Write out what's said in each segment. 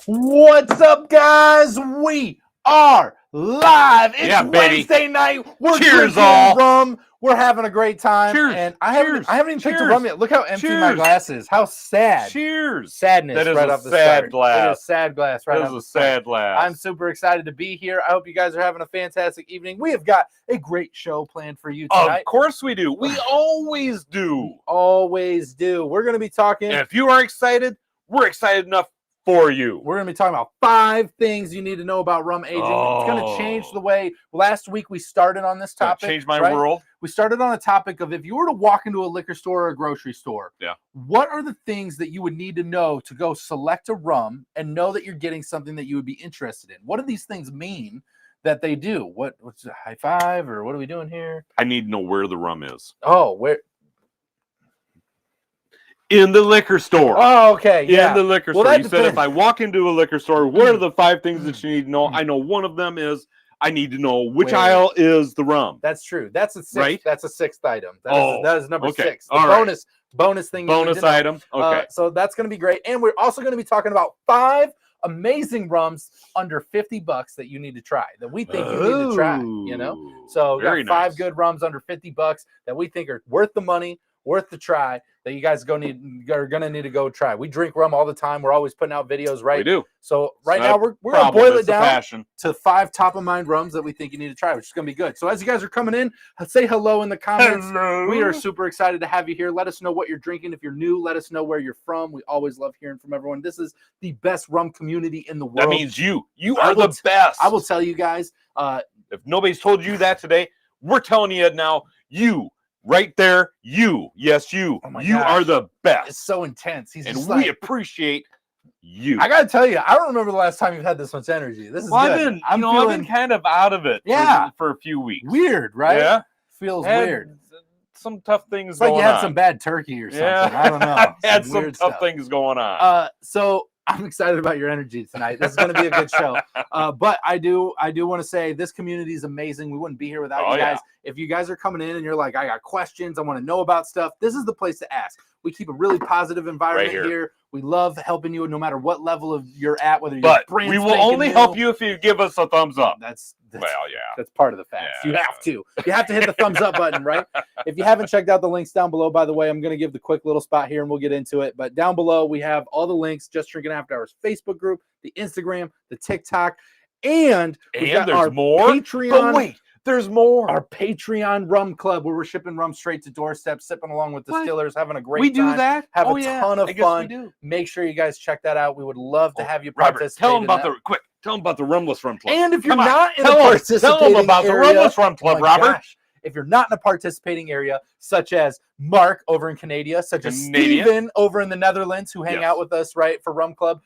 What's up, guys? We are live. It's Wednesday night. We're drinking rum. We're having a great time. Cheers. And I haven't even picked a rum yet. Look how empty my glass is. How sad. Cheers. Sadness. That is right a off the sad start. glass. It is sad glass. Right. That is a sad glass. I'm super excited to be here. I hope you guys are having a fantastic evening. We have got a great show planned for you tonight. Of course we do. We always do. Always do. We're going to be talking. And if you are excited, we're excited enough for you. We're going to be talking about 5 things you need to know about rum aging. It's going to change the way. Last week we started on this topic. Change my world. We started on a topic of if you were to walk into a liquor store or a grocery store, what are the things that you would need to know to go select a rum and know that you're getting something that you would be interested in? What do these things mean that they do? What's a high five or what are we doing here? I need to know where the rum is. Oh, where? In the liquor store. Oh, okay. Yeah. In the liquor store. You said if I walk into a liquor store, what are the 5 things that you need to know? I know one of them is I need to know which aisle is the rum. That's true. That's a 6th. Right? That's a 6th item. That is number 6. The All bonus thing. Bonus item. Okay. So that's going to be great. And we're also going to be talking about 5 amazing rums under $50 that you need to try, that we think you need to try. You know, so we got 5 good rums under $50 that we think are worth the money, worth the try, that you guys are gonna need to go try. We drink rum all the time. We're always putting out videos, right? We do. So right now we're gonna boil it down to 5 top of mind rums that we think you need to try, which is gonna be good. So as you guys are coming in, say hello in the comments. Hello. We are super excited to have you here. Let us know what you're drinking. If you're new, let us know where you're from. We always love hearing from everyone. This is the best rum community in the world. That means you are the best. I will tell you guys. If nobody's told you that today, we're telling you it now. You. Right there, you. Yes, you. Oh you are the best. It's so intense. We appreciate you. I gotta tell you, I don't remember the last time you've had this much energy. This is good. I've been kind of out of it. For a few weeks. Weird, right? Yeah, feels weird. Some tough things. It's like you had some bad turkey or something. I don't know. I had some tough things going on. So I'm excited about your energy tonight. This is going to be a good show. But I do want to say this community is amazing. We wouldn't be here without you guys. If you guys are coming in and you're like, I got questions, I want to know about stuff, this is the place to ask. We keep a really positive environment here. We love helping you no matter what level of you're at, whether you're we will only help you if you give us a thumbs up. That's part of the facts. You have to hit the thumbs up button, right? If you haven't checked out the links down below, by the way, I'm going to give the quick little spot here and we'll get into it. But down below, we have all the links, Just Drinking After Hours Facebook group, the Instagram, the TikTok, and there's our more. Patreon. But wait, There's more. Our Patreon rum club where we're shipping rum straight to doorstep, sipping along with distillers, having a great time. We do that. Have a ton of fun. We do. Make sure you guys check that out. We would love to have you Robert, participate. tell them about Tell them about the Rumless Rum Club. And if you're not in a participating tell them about area, the Rumless Rum Club, Robert. Gosh, if you're not in a participating area, such as Mark over in Canada, such as Steven over in the Netherlands, who hang out with us, right, for Rum Club,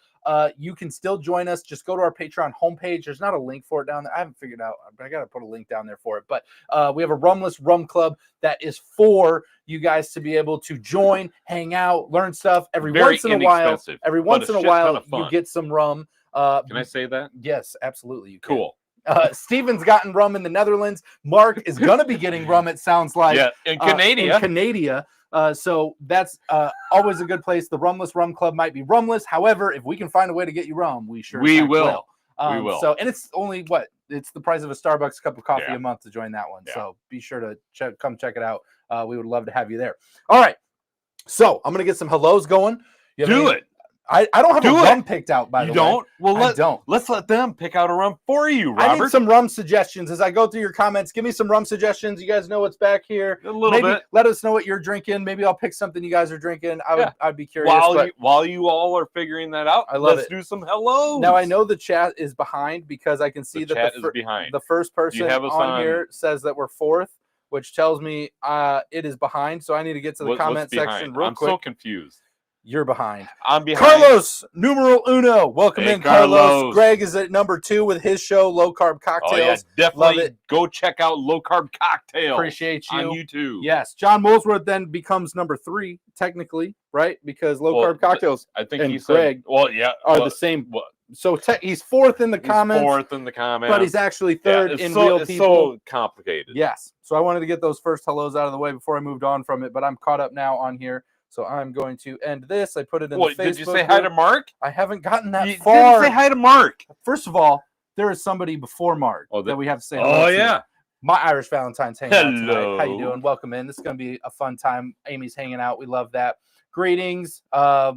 you can still join us. Just go to our Patreon homepage. There's not a link for it down there. I haven't figured out. I got to put a link down there for it. But we have a Rumless Rum Club that is for you guys to be able to join, hang out, learn stuff. Every once in a while, you get some rum. Can I say that? Yes, absolutely. You can. Cool. Steven's gotten rum in the Netherlands. Mark is going to be getting rum, it sounds like. Yeah, in Canada. So that's always a good place. The Rumless Rum Club might be rumless. However, if we can find a way to get you rum, we will. We will. So, and it's only it's the price of a Starbucks cup of coffee a month to join that one. Yeah. So be sure to come check it out. We would love to have you there. All right. So I'm going to get some hellos going. Do it. I don't have a rum picked out, by the way. You don't? Well, let's let them pick out a rum for you, Robert. I need some rum suggestions as I go through your comments. Give me some rum suggestions. You guys know what's back here. A little bit. Let us know what you're drinking. Maybe I'll pick something you guys are drinking. I'd be curious. While you all are figuring that out, let's do some hellos. Now, I know the chat is behind because I can see that chat is behind. The first person on here says that we're fourth, which tells me it is behind. So I need to get to the comment section real quick. I'm so confused. You're behind. I'm behind. Carlos, numero uno. Welcome in, Carlos. Greg is at number 2 with his show, Low Carb Cocktails. Oh, yeah, definitely go check out Low Carb Cocktails. Appreciate you. On YouTube. Yes. John Molesworth then becomes number 3, technically, right? Because Low Carb Cocktails I think and he Greg are the same. So he's 4th in the comments. But he's actually 3rd in real people. It's so complicated. Yes. So I wanted to get those first hellos out of the way before I moved on from it, but I'm caught up now on here. So I'm going to end this. I put it in the Facebook Did you say hi to Mark? I haven't gotten that far. Didn't say hi to Mark. First of all, there is somebody before Mark that we have to say hello to. My Irish Valentine's hanging out tonight. How you doing? Welcome in. This is going to be a fun time. Amy's hanging out. We love that. Greetings.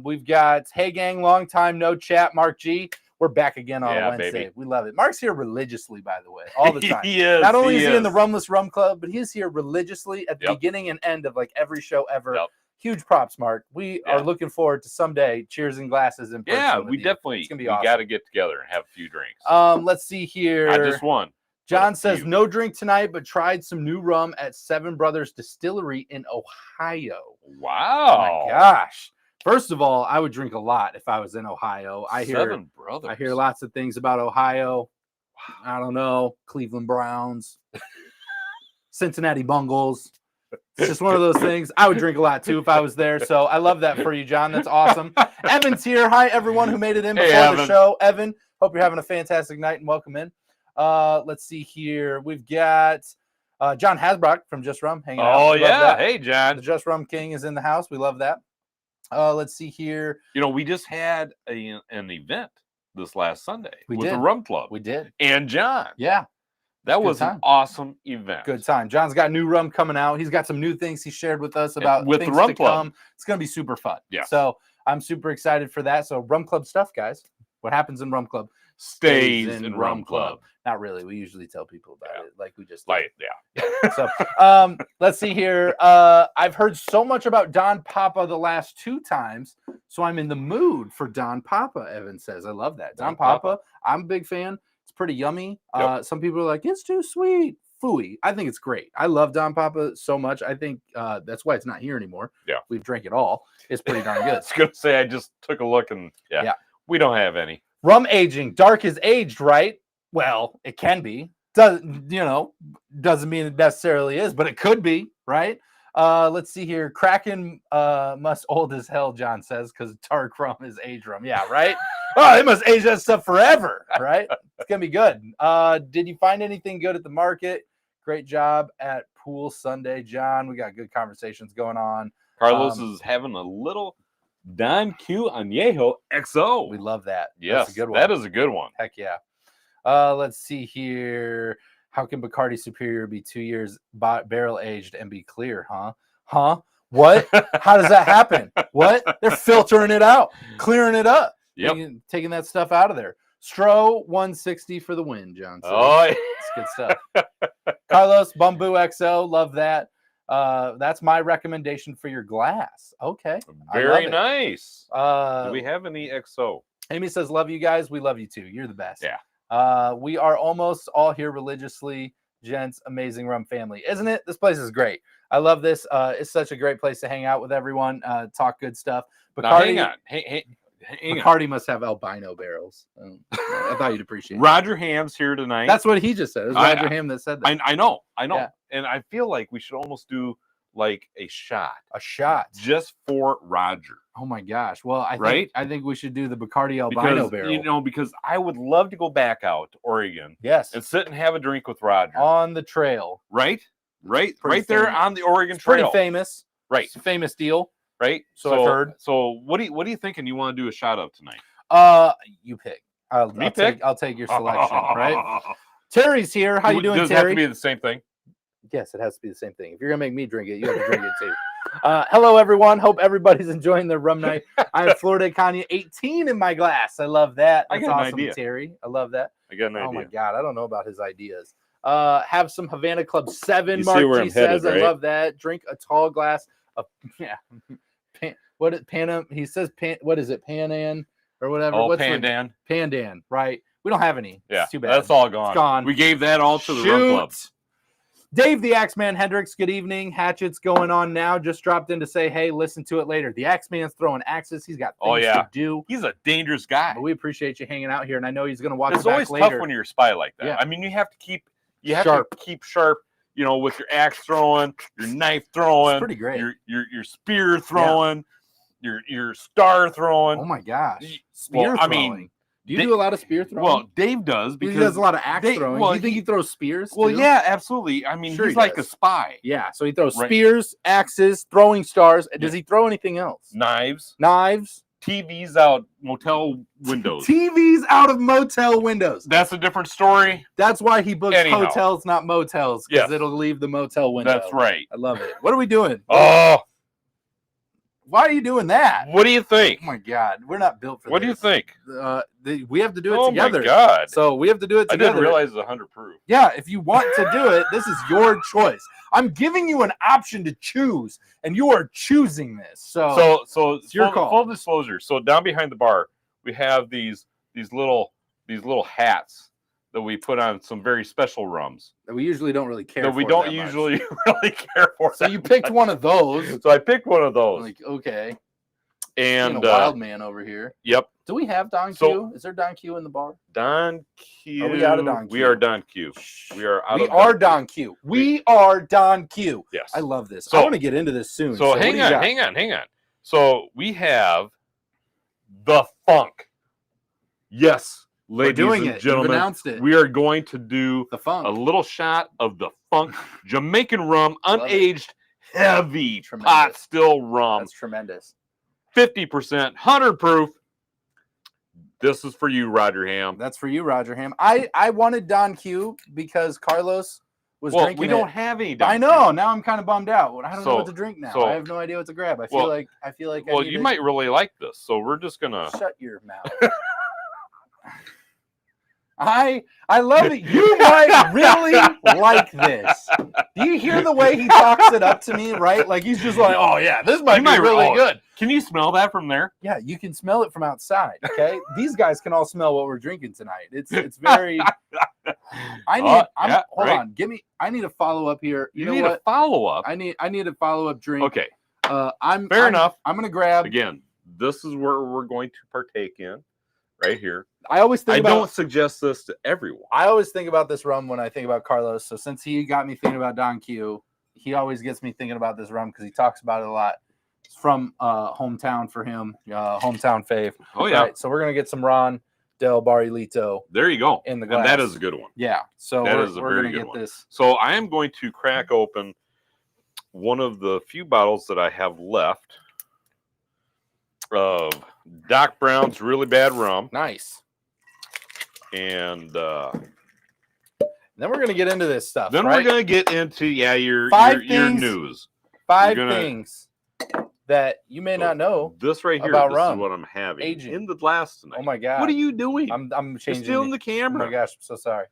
We've got Hey Gang, long time no chat. Mark G. We're back again on Wednesday. Baby. We love it. Mark's here religiously, by the way, all the time. He is. Not only is he in the Rumless Rum Club, but he's here religiously at the beginning and end of like every show ever. Yep. Huge props, Mark. We are looking forward to someday cheers and glasses in person. Yeah, we definitely. It's gonna be awesome. We got to get together and have a few drinks. Let's see here. I just won. John says no drink tonight, but tried some new rum at Seven Brothers Distillery in Ohio. Wow! Oh my gosh. First of all, I would drink a lot if I was in Ohio. I hear lots of things about Ohio. I don't know. Cleveland Browns, Cincinnati Bungles. It's just one of those things. I would drink a lot too if I was there. So I love that for you, John. That's awesome. Evan's here. Hi, everyone who made it in before the show. Evan, hope you're having a fantastic night and welcome in. Let's see here. We've got John Hasbrock from Just Rum hanging out. Oh, yeah. Hey, John. The Just Rum King is in the house. We love that. Let's see here. We just had an event this last Sunday with the Rum Club. We did. And John. Yeah. That was an awesome event. Good time. John's got new rum coming out. He's got some new things he shared with us about with things the Rum to Club. come. It's going to be super fun. Yeah. So I'm super excited for that. So Rum Club stuff, guys. What happens in Rum Club stays in Rum Club. Not really. We usually tell people about it like we just did. So let's see here. I've heard so much about Don Papa the last 2 times, so I'm in the mood for Don Papa, Evan says. I love that. Don Papa, I'm a big fan. It's pretty yummy. Some people are like, it's too sweet. Phooey. I think it's great. I love Don Papa so much. I think that's why it's not here anymore. Yeah. We've drank it all. It's pretty darn good. I was going to say, I just took a look and we don't have any. Rum aging. Dark is aged, right? Well, it can be. Doesn't mean it necessarily is, but it could be, right? Let's see here. Kraken must old as hell, John says, because dark rum is aged rum. Yeah, right? Oh, they must age that stuff forever, right? It's going to be good. Did you find anything good at the market? Great job at Pool Sunday, John. We got good conversations going on. Carlos is having a little Don Q Añejo XO. We love that. Yes, that's a good one. That is a good one. Heck yeah. Let's see here. How can Bacardi Superior be 2 years barrel aged and be clear? Huh? What? How does that happen? What? They're filtering it out, clearing it up, taking that stuff out of there. Stro 160 for the win, John. Oh, it's good stuff. Carlos Bamboo XO, love that. That's my recommendation for your glass. Okay, very nice. Do we have any XO? Amy says, "Love you guys. We love you too. You're the best." Yeah. We are almost all here religiously. Gents, amazing rum family, isn't it? This place is great. I love this. It's such a great place to hang out with everyone. Talk good stuff. Bacardi, now, hang on. Bacardi must have albino barrels. I thought you'd appreciate it. Roger Ham's here tonight. That's what he just said. It was Roger Ham that said that. I know. Yeah. And I feel like we should almost do like a shot just for Roger. Oh my gosh. Well, I think we should do the Bacardi albino barrel. Because I would love to go back out to Oregon. Yes. And sit and have a drink with Roger. On the trail. Right there on the Oregon Trail. Pretty famous. Right. It's a famous deal. Right. So I've heard. So what are you thinking you want to do a shot of tonight? You pick. I'll take your selection, right? Terry's here. How you doing, Terry? Does it have to be the same thing? Yes, it has to be the same thing. If you're gonna make me drink it, you have to drink it too. Hello, everyone. Hope everybody's enjoying their rum night. I have Florida Cognac 18 in my glass. I love that. That's awesome, Terry. I love that. I got an idea. Oh my God, I don't know about his ideas. Have some Havana Club 7. Mark G says, I love that. Drink a tall glass of what is Panam? He says what is it? Panan or whatever. Oh, Pandan. Pandan, right? We don't have any. Yeah, it's too bad. That's all gone. It's gone. We gave that all to the Rum Club. Dave the Axeman Hendricks, good evening. Hatchet's going on now. Just dropped in to say, hey, listen to it later. The Axeman's throwing axes. He's got things to do. He's a dangerous guy. But we appreciate you hanging out here, and I know he's going to watch it back later. It's always tough when you're a spy like that. Yeah. I mean, you have to keep sharp. You know, with your axe throwing, your knife throwing, it's pretty great. Your spear throwing, your star throwing. Oh my gosh, spear throwing. I mean, do you do a lot of spear throwing? Well, Dave does because he does a lot of axe throwing. Well, you think he throws spears? Well, yeah, absolutely. I mean, he's like a spy. Yeah, so he throws spears, axes, throwing stars. Does he throw anything else? Knives. TVs out motel windows. TVs out of motel windows. That's a different story. That's why he books hotels, not motels, because it'll leave the motel window. That's right. I love it. What are we doing? Oh. Why are you doing that? What do you think? Oh my God, we're not built for this. What do you think? We have to do it together. Oh my God. So we have to do it together. I didn't realize it's 100 proof. Yeah, if you want to do it, this is your choice. I'm giving you an option to choose, and you are choosing this. So it's your call. Full disclosure. So down behind the bar, we have these little hats that we put on some very special rums that we usually don't really care for. That we don't usually really care for. So you picked one of those. So I picked one of those. Like, okay. And a wild man over here. Yep. Do we have Don Q? Is there Don Q in the bar? Don Q. Are we out of Don Q? We are Don Q. We are out. We are Don Q. We are Don Q. Yes. I love this. I want to get into this soon. So hang on. So we have the funk. Yes. Ladies and gentlemen, announced it. We are going to do the funk. A little shot of the funk Jamaican rum, unaged, heavy pot still rum. That's tremendous. 50%, 100 proof. This is for you, Roger Ham. That's for you, Roger Ham. I wanted Don Q because Carlos was drinking. We don't have any Don I know. Q. Now I'm kind of bummed out. I don't know what to drink now. So, I have no idea what to grab. I feel like. Well, you might really like this, so we're just gonna shut your mouth. I love it. You might really like this. Do you hear the way he talks it up to me, right? Like he's just like, oh yeah, this might be really good. Can you smell that from there? Yeah, you can smell it from outside. Okay, these guys can all smell what we're drinking tonight. It's very. Hold on. I need a follow up here. You know need what? A follow up. I need a follow up drink. Okay. Fair enough. I'm gonna grab again. This is where we're going to partake in, right here. I don't suggest this to everyone. I always think about this rum when I think about Carlos. So since he got me thinking about Don Q, he always gets me thinking about this rum because he talks about it a lot. It's from hometown for him, hometown fave. Oh yeah. Right, so we're gonna get some Ron Del Barrilito. There you go. In the glass. And that is a good one. Yeah. So we're gonna get this. So I am going to crack open one of the few bottles that I have left of Doc Brown's Really Bad Rum. Nice. And then we're gonna get into this stuff. Then we're gonna get into your news. 5 things that you may not know. This right here, about this rum is what I'm having aging. in the glass tonight. Oh my God. What are you doing? I'm changing. You're stealing the Oh camera. my gosh, I'm so sorry.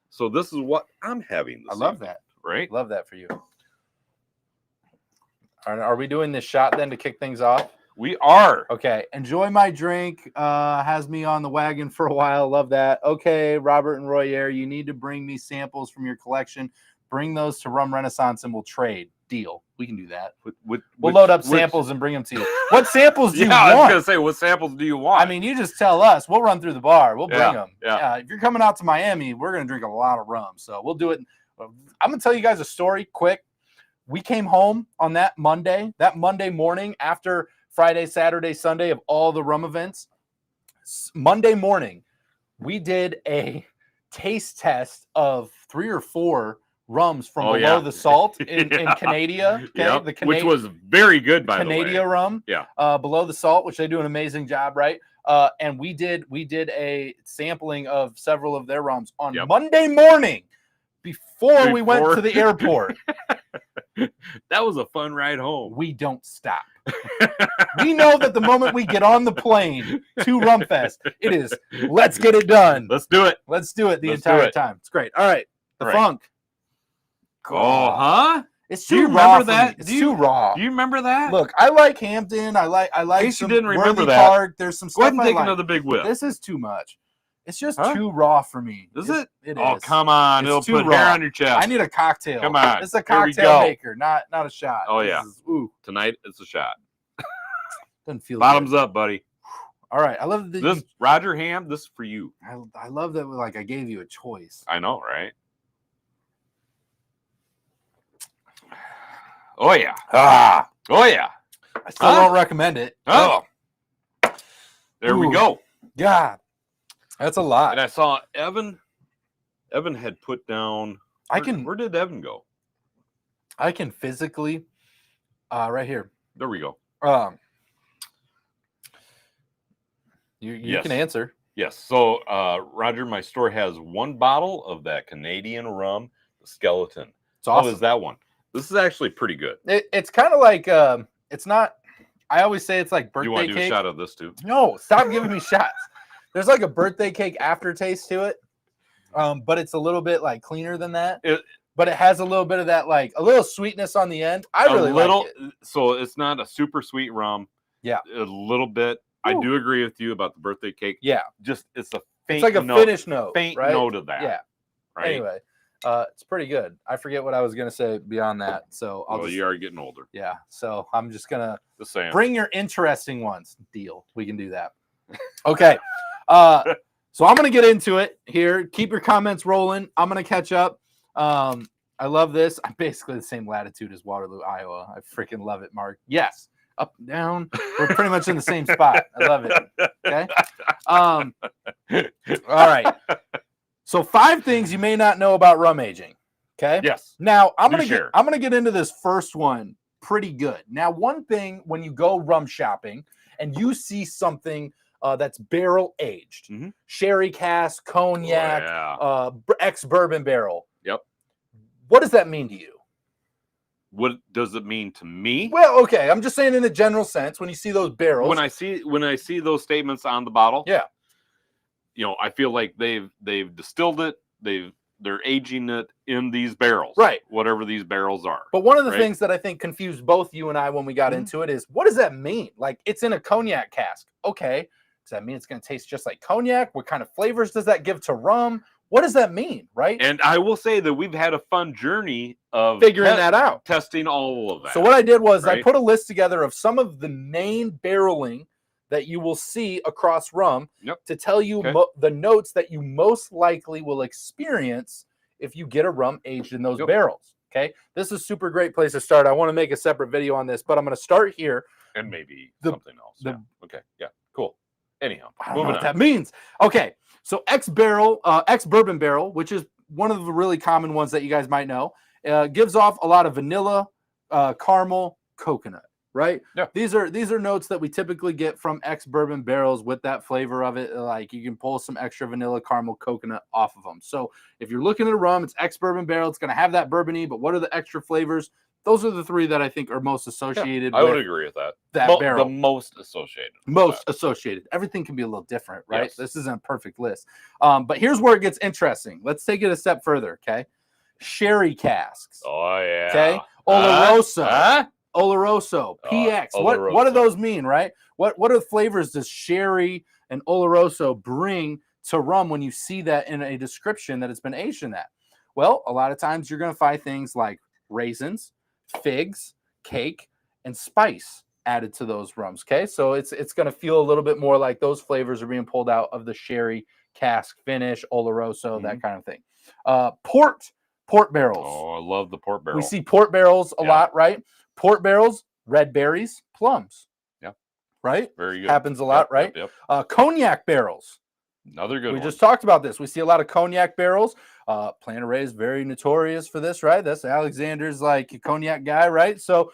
So this is what I'm having this I love evening, that. Right? Love that for you. Are we doing this shot then to kick things off? We are. Okay. Enjoy my drink. Has me on the wagon for a while. Love that. Okay, Robert and Royer, you need to bring me samples from your collection. Bring those to Rum Renaissance and we'll trade. Deal. We can do that. We'll load up samples and bring them to you. What samples do you want? I was going to say, what samples do you want? I mean, you just tell us. We'll run through the bar. We'll bring them. Yeah. If you're coming out to Miami, we're going to drink a lot of rum. So we'll do it. I'm going to tell you guys a story quick. We came home on that Monday morning after Friday, Saturday, Sunday of all the rum events. Monday morning, we did a taste test of 3 or 4 rums from below the salt in Canada. Okay? Which was very good, by the way. Canada rum. Yeah. Below the salt, which they do an amazing job, right? And we did a sampling of several of their rums on Monday morning before we went to the airport. That was a fun ride home. We don't stop. We know that the moment we get on the plane to Rumfest, it is, let's get it done. Let's do it. Let's do it the entire time. It's great. All right. The funk. Oh, huh? It's too raw. It's too raw. Do you remember that? Look, I like Hampton. I like In case some you didn't remember Worthy that, Park. There's some Go stuff ahead and I take like. another big whip. This is too much. It's just too raw for me. Is it? It Oh, is. come on. It's It'll too put hair raw. on your chest. I need a cocktail. Come on. It's a Here we cocktail go. maker, not a shot. Oh, yeah. Ooh. Tonight, it's a shot. Doesn't feel Bottoms good. up, buddy. All right. I love this. Roger Ham, this is for you. I love that I gave you a choice. I know, right? Oh, yeah. Oh, yeah. I still don't recommend it. Oh. There we go. God. That's a lot. And I saw Evan had put down. Where did Evan go? I can physically, right here. There we go. You can answer. Yes. So, Roger, my store has 1 bottle of that Canadian rum, the Skeleton. It's awesome. How is that one? This is actually pretty good. It's kind of like it's not. I always say it's like birthday cake. You want to do a shot of this too? No, stop giving me shots. There's like a birthday cake aftertaste to it, but it's a little bit like cleaner than that. But it has a little bit of that, like a little sweetness on the end. I really like it. So it's not a super sweet rum. Yeah, a little bit. Ooh. I do agree with you about the birthday cake. Yeah, just it's a it's faint like a note, finish note, faint right? note of that. Yeah. Right. Anyway, it's pretty good. I forget what I was gonna say beyond that. So you are getting older. Yeah. So I'm just gonna bring your interesting ones. Deal. We can do that. Okay. So I'm gonna get into it here. Keep your comments rolling. I'm gonna catch up. I love this. I'm basically the same latitude as Waterloo, Iowa. I freaking love it, Mark. Yes. Up and down. We're pretty much in the same spot. I love it. Okay. All right. So 5 things you may not know about rum aging. Okay. Yes. Now I'm gonna get into this first one pretty good. Now, one thing when you go rum shopping and you see something that's barrel aged, sherry cask, cognac, ex-bourbon barrel. Yep. What does that mean to you? What does it mean to me? Well, okay, I'm just saying in a general sense when you see those barrels. When I see those statements on the bottle, yeah, I feel like they've distilled it, they're aging it in these barrels, right? Whatever these barrels are. But one of the things that I think confused both you and I when we got into it is, what does that mean? Like, it's in a cognac cask. Okay, does that mean it's going to taste just like cognac? What kind of flavors does that give to rum? What does that mean, right? And I will say that we've had a fun journey of figuring that out, testing all of that. So what I did was I put a list together of some of the main barreling that you will see across rum to tell you the notes that you most likely will experience if you get a rum aged in those barrels. Okay, this is a super great place to start. I want to make a separate video on this, but I'm going to start here. And maybe something else. Okay, yeah, cool. Anyhow, I don't know what that means. Okay, so ex-bourbon barrel, which is one of the really common ones that you guys might know, gives off a lot of vanilla, caramel, coconut, right? Yeah. These are notes that we typically get from ex-bourbon barrels with that flavor of it. Like, you can pull some extra vanilla, caramel, coconut off of them. So if you're looking at a rum, it's ex-bourbon barrel. It's going to have that bourbony, but what are the extra flavors? those are the three that I think are most associated. I would agree with that. Barrel. The most associated. Associated. Everything can be a little different, right? Yes. This isn't a perfect list. But here's where it gets interesting. Let's take it a step further, okay? Sherry casks. Oh, yeah. Okay? Oloroso. Oloroso. PX. Oloroso. What do those mean, right? What are the flavors does sherry and Oloroso bring to rum when you see that in a description that it's been aged in that? Well, a lot of times you're going to find things like raisins, figs, cake, and spice added to those rums. Okay, so it's going to feel a little bit more like those flavors are being pulled out of the sherry cask finish, Oloroso, that kind of thing. Port barrels. Oh, I love the port barrel. We see port barrels a lot, right? Port barrels, red berries, plums. Yeah, right. Very good. Happens a lot, right? Yep. Cognac barrels. Another good one. We just talked about this. We see a lot of cognac barrels. Plantaray is very notorious for this, right? That's Alexander's like a cognac guy, right? So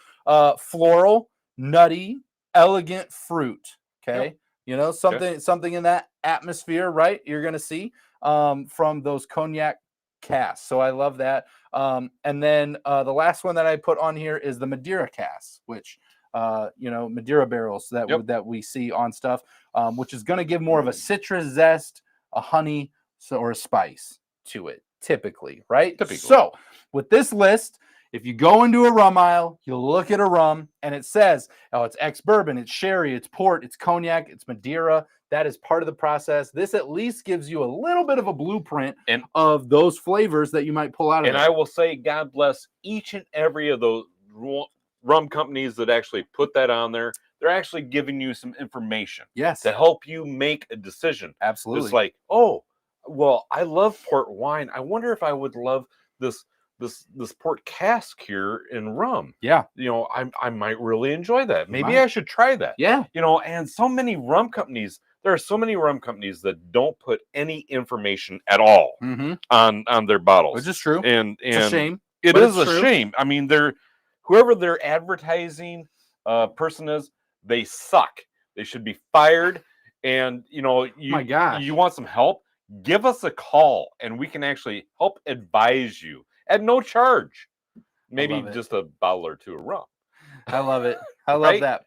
floral, nutty, elegant fruit. Okay. Yep. You know, something in that atmosphere, right? You're gonna see from those cognac casks. So I love that. And then the last one that I put on here is the Madeira casks, which Madeira barrels that we see on stuff, which is going to give more of a citrus zest, a honey, or a spice to it, typically, right? So with this list, if you go into a rum aisle, you'll look at a rum and it says, oh, it's ex-bourbon, it's sherry, it's port, it's cognac, it's Madeira. That is part of the process. This at least gives you a little bit of a blueprint of those flavors that you might pull out of it. And I will say, God bless each and every of those rum companies that actually put that on there. They're actually giving you some information to help you make a decision. Absolutely. It's like, oh, well, I love port wine. I wonder if I would love this port cask here in rum. Yeah. I might really enjoy that. Maybe I should try that. Yeah. And so many rum companies, there are so many rum companies that don't put any information at all on their bottles. Which is true. And it's a shame. It is a shame. I mean, whoever their advertising person is, they suck. They should be fired. And you want some help? Give us a call and we can actually help advise you at no charge. Maybe just a bottle or two of rum. I love it. I love that.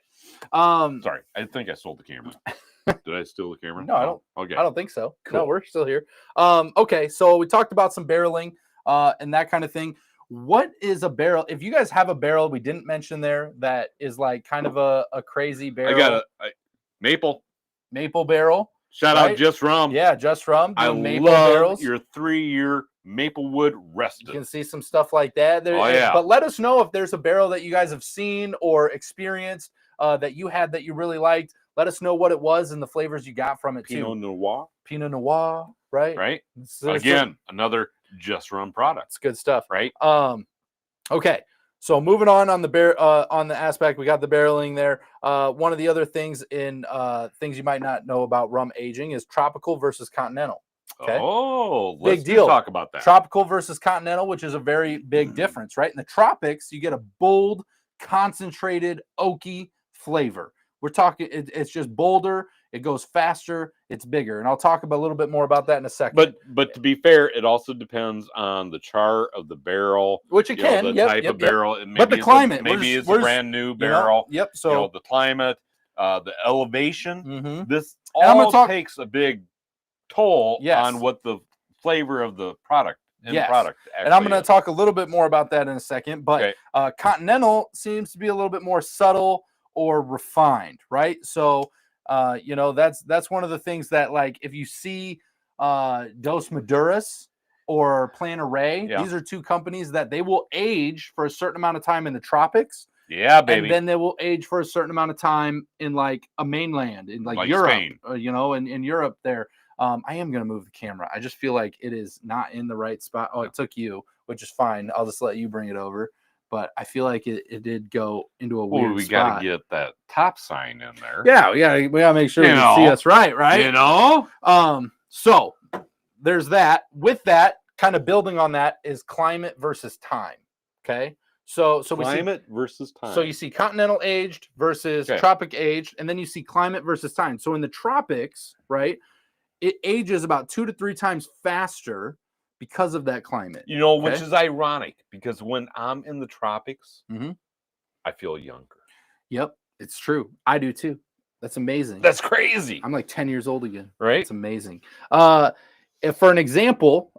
Sorry, I think I stole the camera. Did I steal the camera? No, I don't. Okay. I don't think so. Cool. No, we're still here. Okay, so we talked about some barreling and that kind of thing. What is a barrel? If you guys have a barrel we didn't mention there that is like kind of a crazy barrel. I got a maple barrel. Shout out Just Rum. Yeah, Just Rum. I maple love barrels. your 3-year Maplewood rested. You can see some stuff like that. But let us know if there's a barrel that you guys have seen or experienced that you had that you really liked. Let us know what it was and the flavors you got from it too. Pinot Noir, right? Right. Again, another Just Rum product. It's good stuff, right? Okay. So moving on the aspect, we got the barreling there. One of the other things in things you might not know about rum aging is tropical versus continental. Okay. Oh, big deal. Talk about that. Tropical versus continental, which is a very big difference, right? In the tropics, you get a bold, concentrated, oaky flavor. We're talking, it's just bolder, it goes faster, it's bigger. And I'll talk a little bit more about that in a second. But to be fair, it also depends on the char of the barrel. Which it can. The type of barrel. But the climate. Maybe it's a brand new barrel. So the climate, the elevation. This takes a big toll on what the flavor of the product product and I'm going to talk a little bit more about that in a second. But continental seems to be a little bit more subtle or refined, right? So that's one of the things that, like, if you see Dos Maduras or Plantaray, these are two companies that they will age for a certain amount of time in the tropics. Yeah, baby. And then they will age for a certain amount of time in like a mainland, in like Europe, Spain. In Europe there. I am going to move the camera. I just feel like it is not in the right spot. Oh, it took you, which is fine. I'll just let you bring it over. But I feel like it did go into a weird spot. We got to get that top sign in there. Yeah, we got to make sure you can see us right? So there's that. With that, kind of building on that is climate versus time. Okay. So climate versus time. So you see continental aged versus tropic aged, and then you see climate versus time. So in the tropics, right, it ages about 2 to 3 times faster because of that climate. You know, which is ironic because when I'm in the tropics, I feel younger. Yep, it's true. I do too. That's amazing. That's crazy. I'm like 10 years old again. Right? It's amazing. If for an example,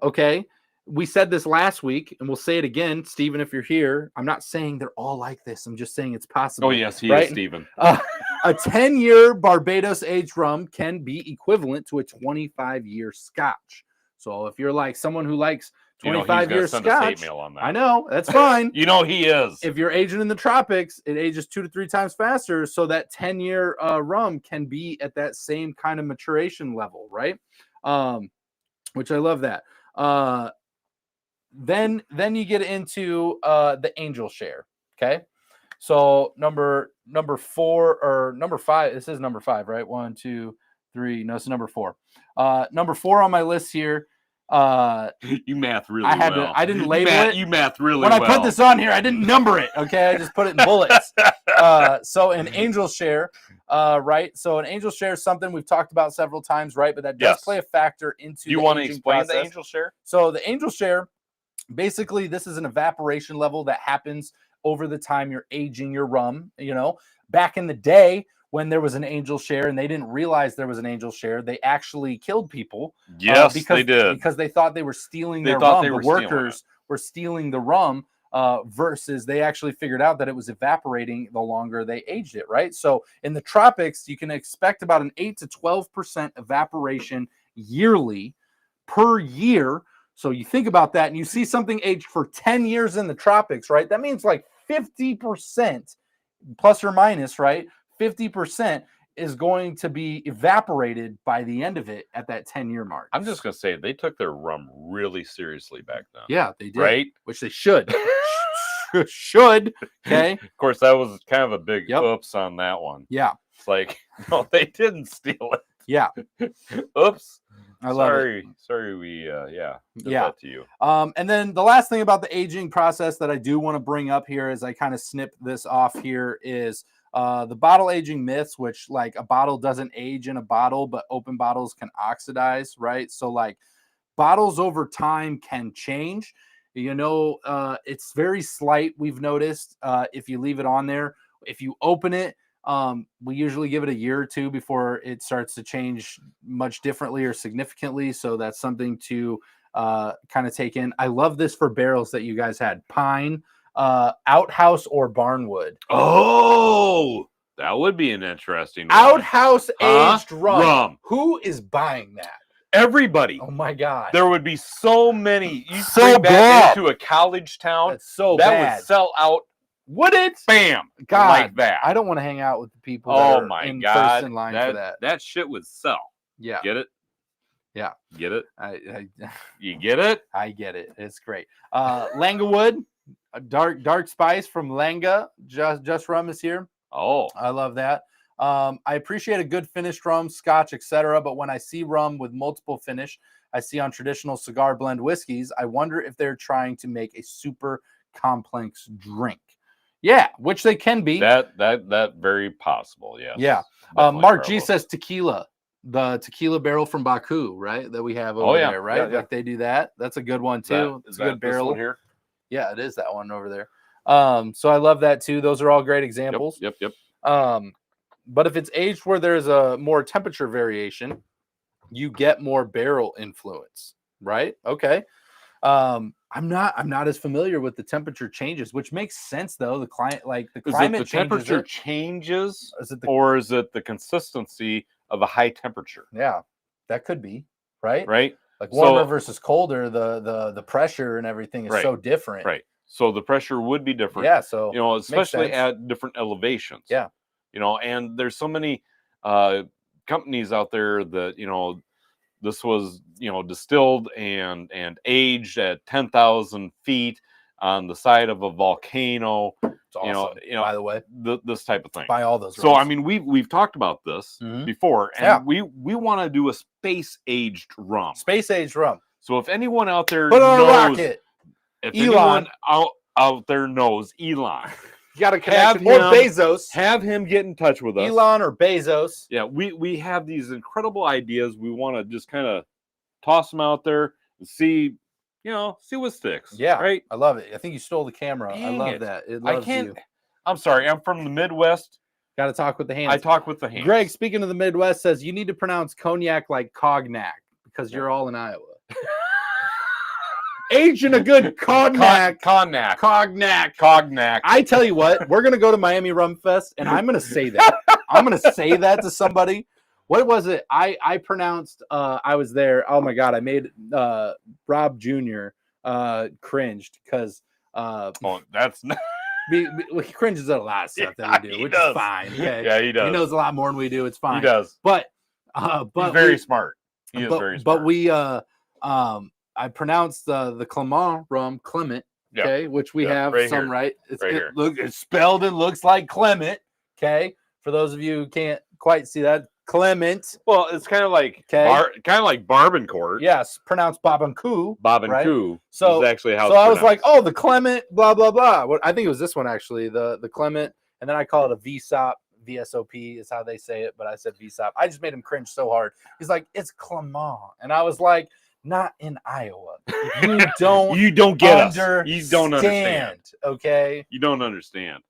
we said this last week, and we'll say it again, Stephen, if you're here. I'm not saying they're all like this. I'm just saying it's possible. Oh, yes, he is, Stephen. A 10-year Barbados aged rum can be equivalent to a 25-year Scotch. So if you're like someone who likes 25-year Scotch, on that. I know, that's fine. You know he is. If you're aging in the tropics, it ages 2 to 3 times faster. So that 10-year rum can be at that same kind of maturation level, right? Which I love that. Then you get into the angel share. Okay. So number 4 or number 5. This is number 5, right? 1, 2, 3. No, it's number 4. Number 4 on my list here. You math really well. I didn't label it. You math really well. When I put this on here, I didn't number it. Okay. I just put it in bullets. So an angel share, right? So an angel share is something we've talked about several times, right? But that does play a factor into Do you want to explain the angel share? So the angel share, basically, this is an evaporation level that happens over the time you're aging your rum. You know, back in the day when there was an angel share and they didn't realize there was an angel share, they actually killed people. Yes, they did. Because they thought they were stealing their rum. The workers were stealing the rum versus they actually figured out that it was evaporating the longer they aged it, right? So in the tropics, you can expect about an 8 to 12% evaporation yearly per year. So you think about that and you see something aged for 10 years in the tropics, right? That means like 50% plus or minus, right? 50% is going to be evaporated by the end of it at that 10-year mark. I'm just going to say they took their rum really seriously back then. Yeah, they did. Right? Which they should. Should. Okay. Of course, that was kind of a big oops on that one. Yeah. It's like, no, they didn't steal it. Yeah. Oops. I love it. Sorry, we did that to you. And then the last thing about the aging process that I do want to bring up here as I kind of snip this off here is the bottle aging myths, which like a bottle doesn't age in a bottle, but open bottles can oxidize, right? So like bottles over time can change. You know, it's very slight. We've noticed if you leave it on there, if you open it, we usually give it a year or 2 before it starts to change much differently or significantly. So that's something to kind of take in. I love this for barrels that you guys had. Pine, outhouse, or barnwood. Oh, that would be an interesting one. Outhouse aged rum. Who is buying that? Everybody. Oh my God. There would be so many. You so back into a college town. That's so that bad. Would sell out. Would it? Bam. God, like that. I don't want to hang out with the people that are in first in line for that. That shit would sell. Yeah. Get it? Yeah. Get it? You get it? I get it. It's great. Langawood, a dark spice from Langa. Just Rum is here. Oh. I love that. I appreciate a good finished rum, Scotch, etc. But when I see rum with multiple finish, I see on traditional cigar blend whiskeys, I wonder if they're trying to make a super complex drink. Yeah, which they can be. That very possible. Yes. Yeah. Mark G says tequila, the tequila barrel from Baku, right? That we have over there, right? Yeah. Like they do that. That's a good one too. It's a good barrel here. Yeah, it is that one over there. So I love that too. Those are all great examples. Yep. But if it's aged where there's a more temperature variation, you get more barrel influence, right? Okay. I'm not as familiar with the temperature changes, which makes sense though. The climate temperature changes, or is it the consistency of a high temperature? Yeah, that could be right. Like warmer versus colder, the pressure and everything is so different. Right. So the pressure would be different. Yeah. So especially at different elevations. Yeah. And there's so many companies out there that this was distilled and aged at 10,000 feet on the side of a volcano. It's awesome, by the way, this type of thing. By all those. So I mean, we've talked about this before, and we want to do a space aged rum. Space aged rum. So if anyone out there put on a rocket, if anyone out there knows Elon. You got to connect or Bezos. Have him get in touch with us. Elon or Bezos. Yeah, we have these incredible ideas. We want to just kind of toss them out there and see see what sticks. Yeah, right. I love it. I think you stole the camera. Dang I love it. that. It loves you. I'm sorry. I'm from the Midwest. Got to talk with the hands. I talk with the hands. Greg, speaking of the Midwest, says you need to pronounce cognac like cognac because you're all in Iowa. Aging a good cognac. Cognac. I tell you what, we're going to go to Miami Rum Fest, and I'm going to say that. I'm going to say that to somebody. What was it? I pronounced, I was there. Oh, my God. I made Rob Jr. Cringed because. That's not. He cringes at a lot of stuff that we do, which is fine. Okay? Yeah, he does. He knows a lot more than we do. It's fine. He does. But he's very smart. He is very smart. But I pronounced the Clement rum Clement. Okay, which we have right some here. right. Here. It's spelled. It looks like Clement. Okay, for those of you who can't quite see that, Clement. Well, it's kind of like Barbancourt. Yes, pronounced Babankou. Right? So is actually how. So I was like, oh, the Clement, blah blah blah. I think it was this one actually, the Clement, and then I call it a VSOP. VSOP is how they say it, but I said VSOP. I just made him cringe so hard. He's like, it's Clement, and I was like, not in Iowa. You don't get us. You don't understand. Okay. You don't understand.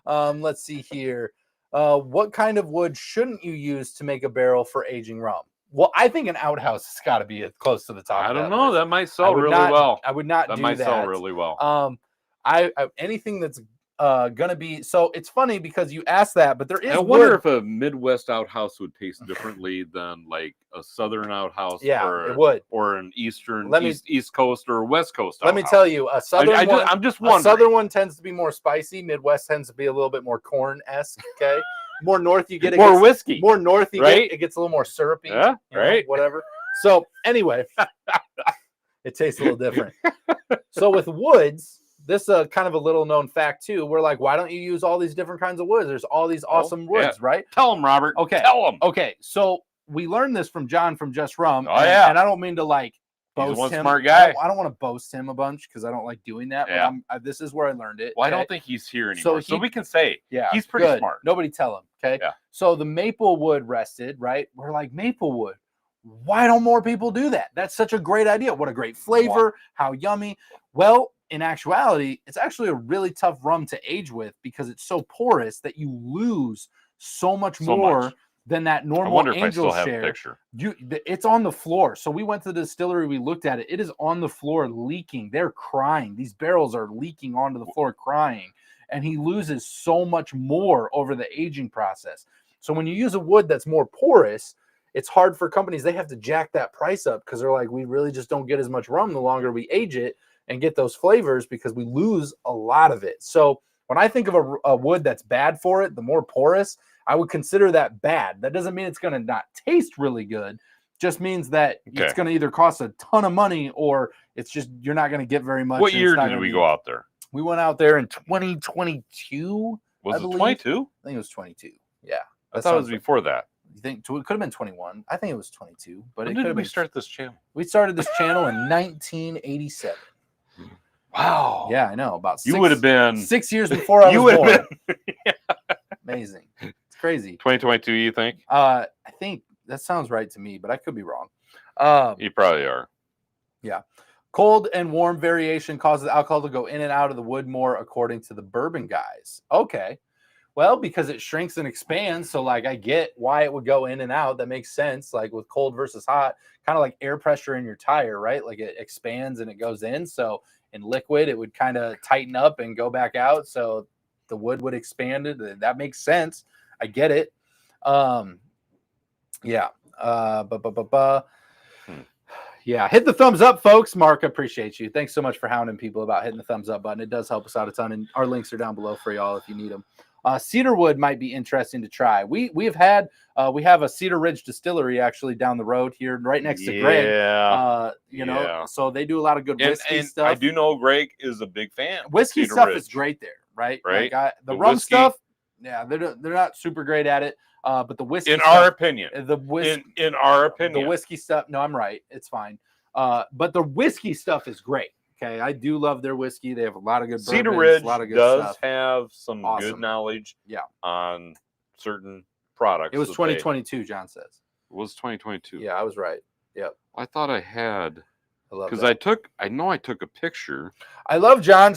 Let's see here. What kind of wood shouldn't you use to make a barrel for aging rum? Well, I think an outhouse has got to be close to the top. I don't know. That might sell really well. I would not do that. That might sell really well. I anything that's gonna be. So it's funny because you asked that, but there is. I wonder if a Midwest outhouse would taste differently than like a Southern outhouse. Yeah, it would. Or an Eastern, East Coast or West Coast. Let me tell you, a Southern one. I'm just wondering. A Southern one tends to be more spicy. Midwest tends to be a little bit more corn-esque. Okay. More north you get, more whiskey. More north you get, it gets a little more syrupy. Yeah, right. Whatever. So anyway, it tastes a little different. So with woods. This is kind of a little known fact too. We're like, why don't you use all these different kinds of woods? There's all these awesome woods, right? Tell them, Robert. Okay. Tell them. Okay. So we learned this from John from Just Rum. Oh, yeah. And I don't mean to like boast He's one him. Smart guy. I don't want to boast him a bunch because I don't like doing that. Yeah. But this is where I learned it. Well, I don't think he's here anymore. So we can say, he's pretty smart. Nobody tell him. Okay. Yeah. So the maple wood rested, right? We're like, maple wood. Why don't more people do that? That's such a great idea. What a great flavor. Wow. How yummy. Well, in actuality, it's actually a really tough rum to age with because it's so porous that you lose so much more than that normal I wonder angel if I still share. Have a picture. It's on the floor. So we went to the distillery, we looked at it. It is on the floor leaking. They're crying. These barrels are leaking onto the floor crying. And he loses so much more over the aging process. So when you use a wood that's more porous, it's hard for companies. They have to jack that price up because they're like, we really just don't get as much rum the longer we age it and get those flavors because we lose a lot of it. So when I think of a wood that's bad for it, the more porous, I would consider that bad. That doesn't mean it's going to not taste really good. Just means that it's going to either cost a ton of money or it's just you're not going to get very much. What year did we go out there? We went out there in 2022. Was it 22? I think it was 22. Yeah. I thought it was before that. You think it could have been 21? I think it was 22. But when did we start this channel? We started this channel in 1987. Wow. Yeah, I know. About you would have been 6 years before I was born. Amazing. It's crazy. 2022, you think? I think that sounds right to me, but I could be wrong. You probably are. Yeah. Cold and warm variation causes alcohol to go in and out of the wood more, according to the bourbon guys. Okay. Well, because it shrinks and expands. So, like, I get why it would go in and out. That makes sense. Like with cold versus hot, kind of like air pressure in your tire, right? Like it expands and it goes in. So in liquid, it would kind of tighten up and go back out. So the wood would expand it. That makes sense. I get it. Yeah. Yeah. Hit the thumbs up, folks. Mark, appreciate you. Thanks so much for hounding people about hitting the thumbs up button. It does help us out a ton. And our links are down below for y'all if you need them. Cedarwood might be interesting to try. We have a Cedar Ridge distillery actually down the road here, right next to Greg. You know, so they do a lot of good whiskey stuff. I do know Greg is a big fan. Whiskey stuff is great there, right? Right. Like the rum whiskey stuff, yeah, they're not super great at it. But the whiskey, in stuff, our opinion, in our opinion, the whiskey stuff. No, I'm right. It's fine. But the whiskey stuff is great. Okay, I do love their whiskey. They have a lot of good bourbons, Cedar Ridge a lot of good does stuff. have some good knowledge on certain products. It was 2022, John says. It was 2022. Yeah, I was right. Yep. I thought I had Because I took a picture. I love John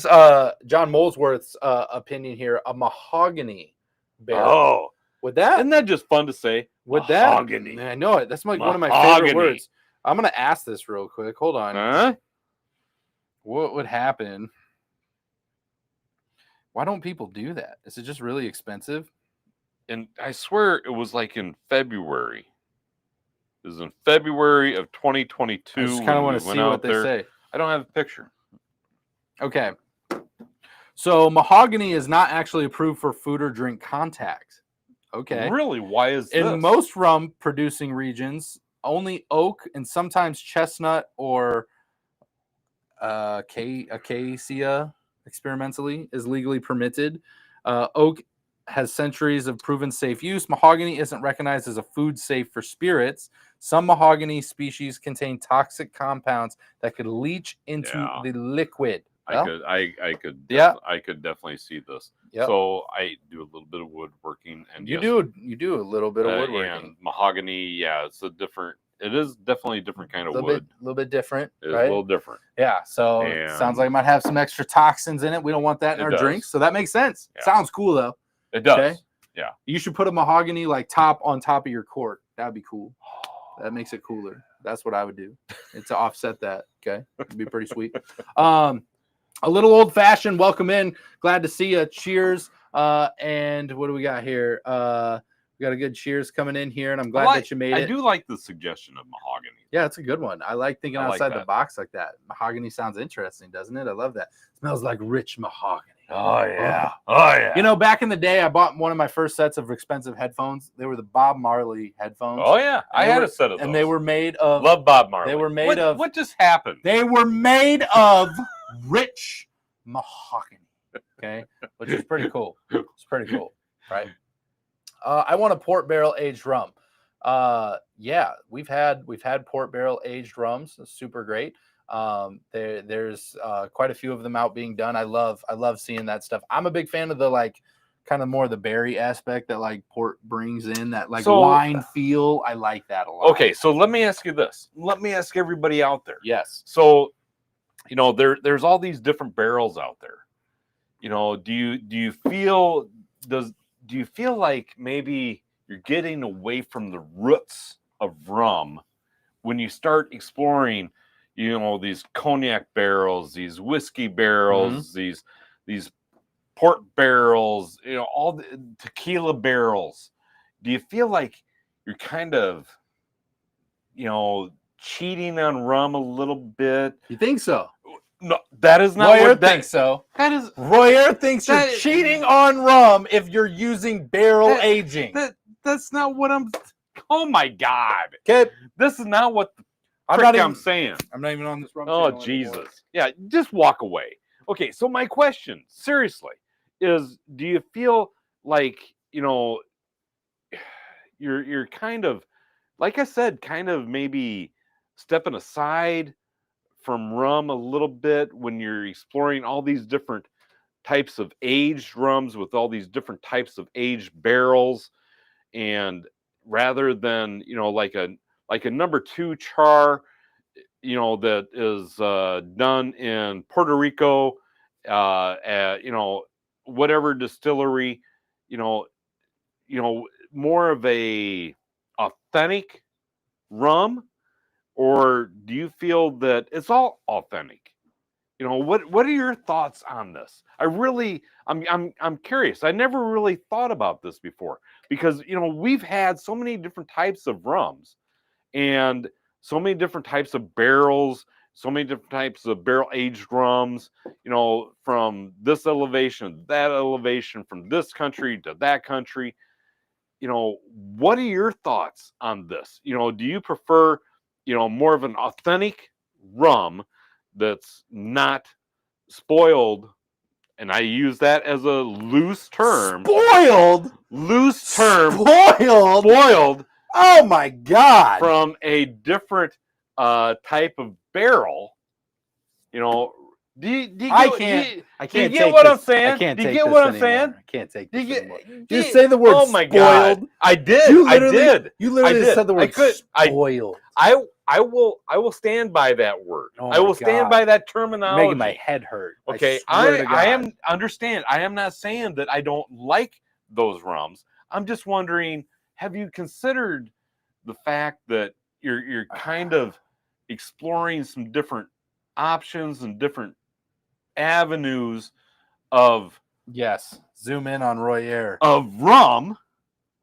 Molesworth's opinion here. A mahogany barrel. Oh, isn't that just fun to say? With mahogany. That, I know it. That's like one of my favorite words. I'm gonna ask this real quick. Hold on. Huh? What would happen? Why don't people do that? Is it just really expensive? And I swear it was like in February. It was in February of 2022. I just kind of want to see what they say. I don't have a picture. Okay. So mahogany is not actually approved for food or drink contact. Okay. Really? Why is this? In most rum producing regions, only oak and sometimes chestnut or acacia experimentally is legally permitted. Oak has centuries of proven safe use. Mahogany isn't recognized as a food safe for spirits. Some mahogany species contain toxic compounds that could leach into the liquid. I could definitely see this. Yep. So I do a little bit of woodworking, and you do a little bit of woodworking. And mahogany, it is definitely a different kind of wood. A little bit different. It's right? A little different. Yeah. So it sounds like it might have some extra toxins in it. We don't want that in our drinks. So that makes sense. Yeah. Sounds cool though. It does. Okay? Yeah. You should put a mahogany like top on top of your cork. That'd be cool. That makes it cooler. That's what I would do. It's to offset that. Okay. It'd be pretty sweet. A little old fashioned. Welcome in. Glad to see you. Cheers. And what do we got here? We got a good cheers coming in here, and I'm glad that you made it. I do like the suggestion of mahogany. Yeah, it's a good one. I like thinking outside the box like that. Mahogany sounds interesting, doesn't it? I love that. It smells like rich mahogany. Oh, yeah. Oh, yeah. You know, back in the day, I bought one of my first sets of expensive headphones. They were the Bob Marley headphones. Oh, yeah. I had a set of those. And they were made of... Love Bob Marley. They were made of... What just happened? They were made of rich mahogany. Okay? Which is pretty cool. It's pretty cool, right? I want a port barrel aged rum. Yeah, we've had port barrel aged rums. It's super great. There's quite a few of them out being done. I love seeing that stuff. I'm a big fan of the like kind of more the berry aspect that like port brings in, that like wine feel. I like that a lot. Okay, so let me ask you this. Let me ask everybody out there. Yes. So, you know, there's all these different barrels out there. You know, do you feel like maybe you're getting away from the roots of rum when you start exploring, you know, these cognac barrels, these whiskey barrels, these port barrels, you know, all the tequila barrels? Do you feel like you're kind of, you know, cheating on rum a little bit? You think so? No, that is not Royer thinks so. That is Royer thinks you're cheating on rum if you're using barrel aging. That's not what I'm. Oh my God! Okay, this is not what I'm saying. I'm not even on this rum. Oh Jesus! Anymore. Yeah, just walk away. Okay, so my question, seriously, is: do you feel like, you know, you're kind of, like I said, kind of maybe stepping aside from rum a little bit when you're exploring all these different types of aged rums with all these different types of aged barrels, and rather than, you know, like a number 2 char, you know, that is done in Puerto Rico, you know, whatever distillery, you know, more of a authentic rum? Or do you feel that it's all authentic? You know, what are your thoughts on this? I'm curious. I never really thought about this before because, you know, we've had so many different types of rums and so many different types of barrels, so many different types of barrel aged rums, you know, from this elevation, that elevation, from this country to that country. You know, what are your thoughts on this? You know, do you prefer, you know, more of an authentic rum that's not spoiled? And I use that as a loose term. Spoiled? Loose term. Spoiled? Spoiled. Oh my God. From a different type of barrel, you know, I can't get what I'm saying? I can't take get this what I'm anymore. saying? I can't take this anymore. Just say the word spoiled. God. I did. You literally said the word spoiled. I will stand by that word. Oh I will stand by that terminology. You're making my head hurt. Okay, I understand. I am not saying that I don't like those rums. I'm just wondering, have you considered the fact that you're kind of exploring some different options and different avenues of zoom in on Royer of rum,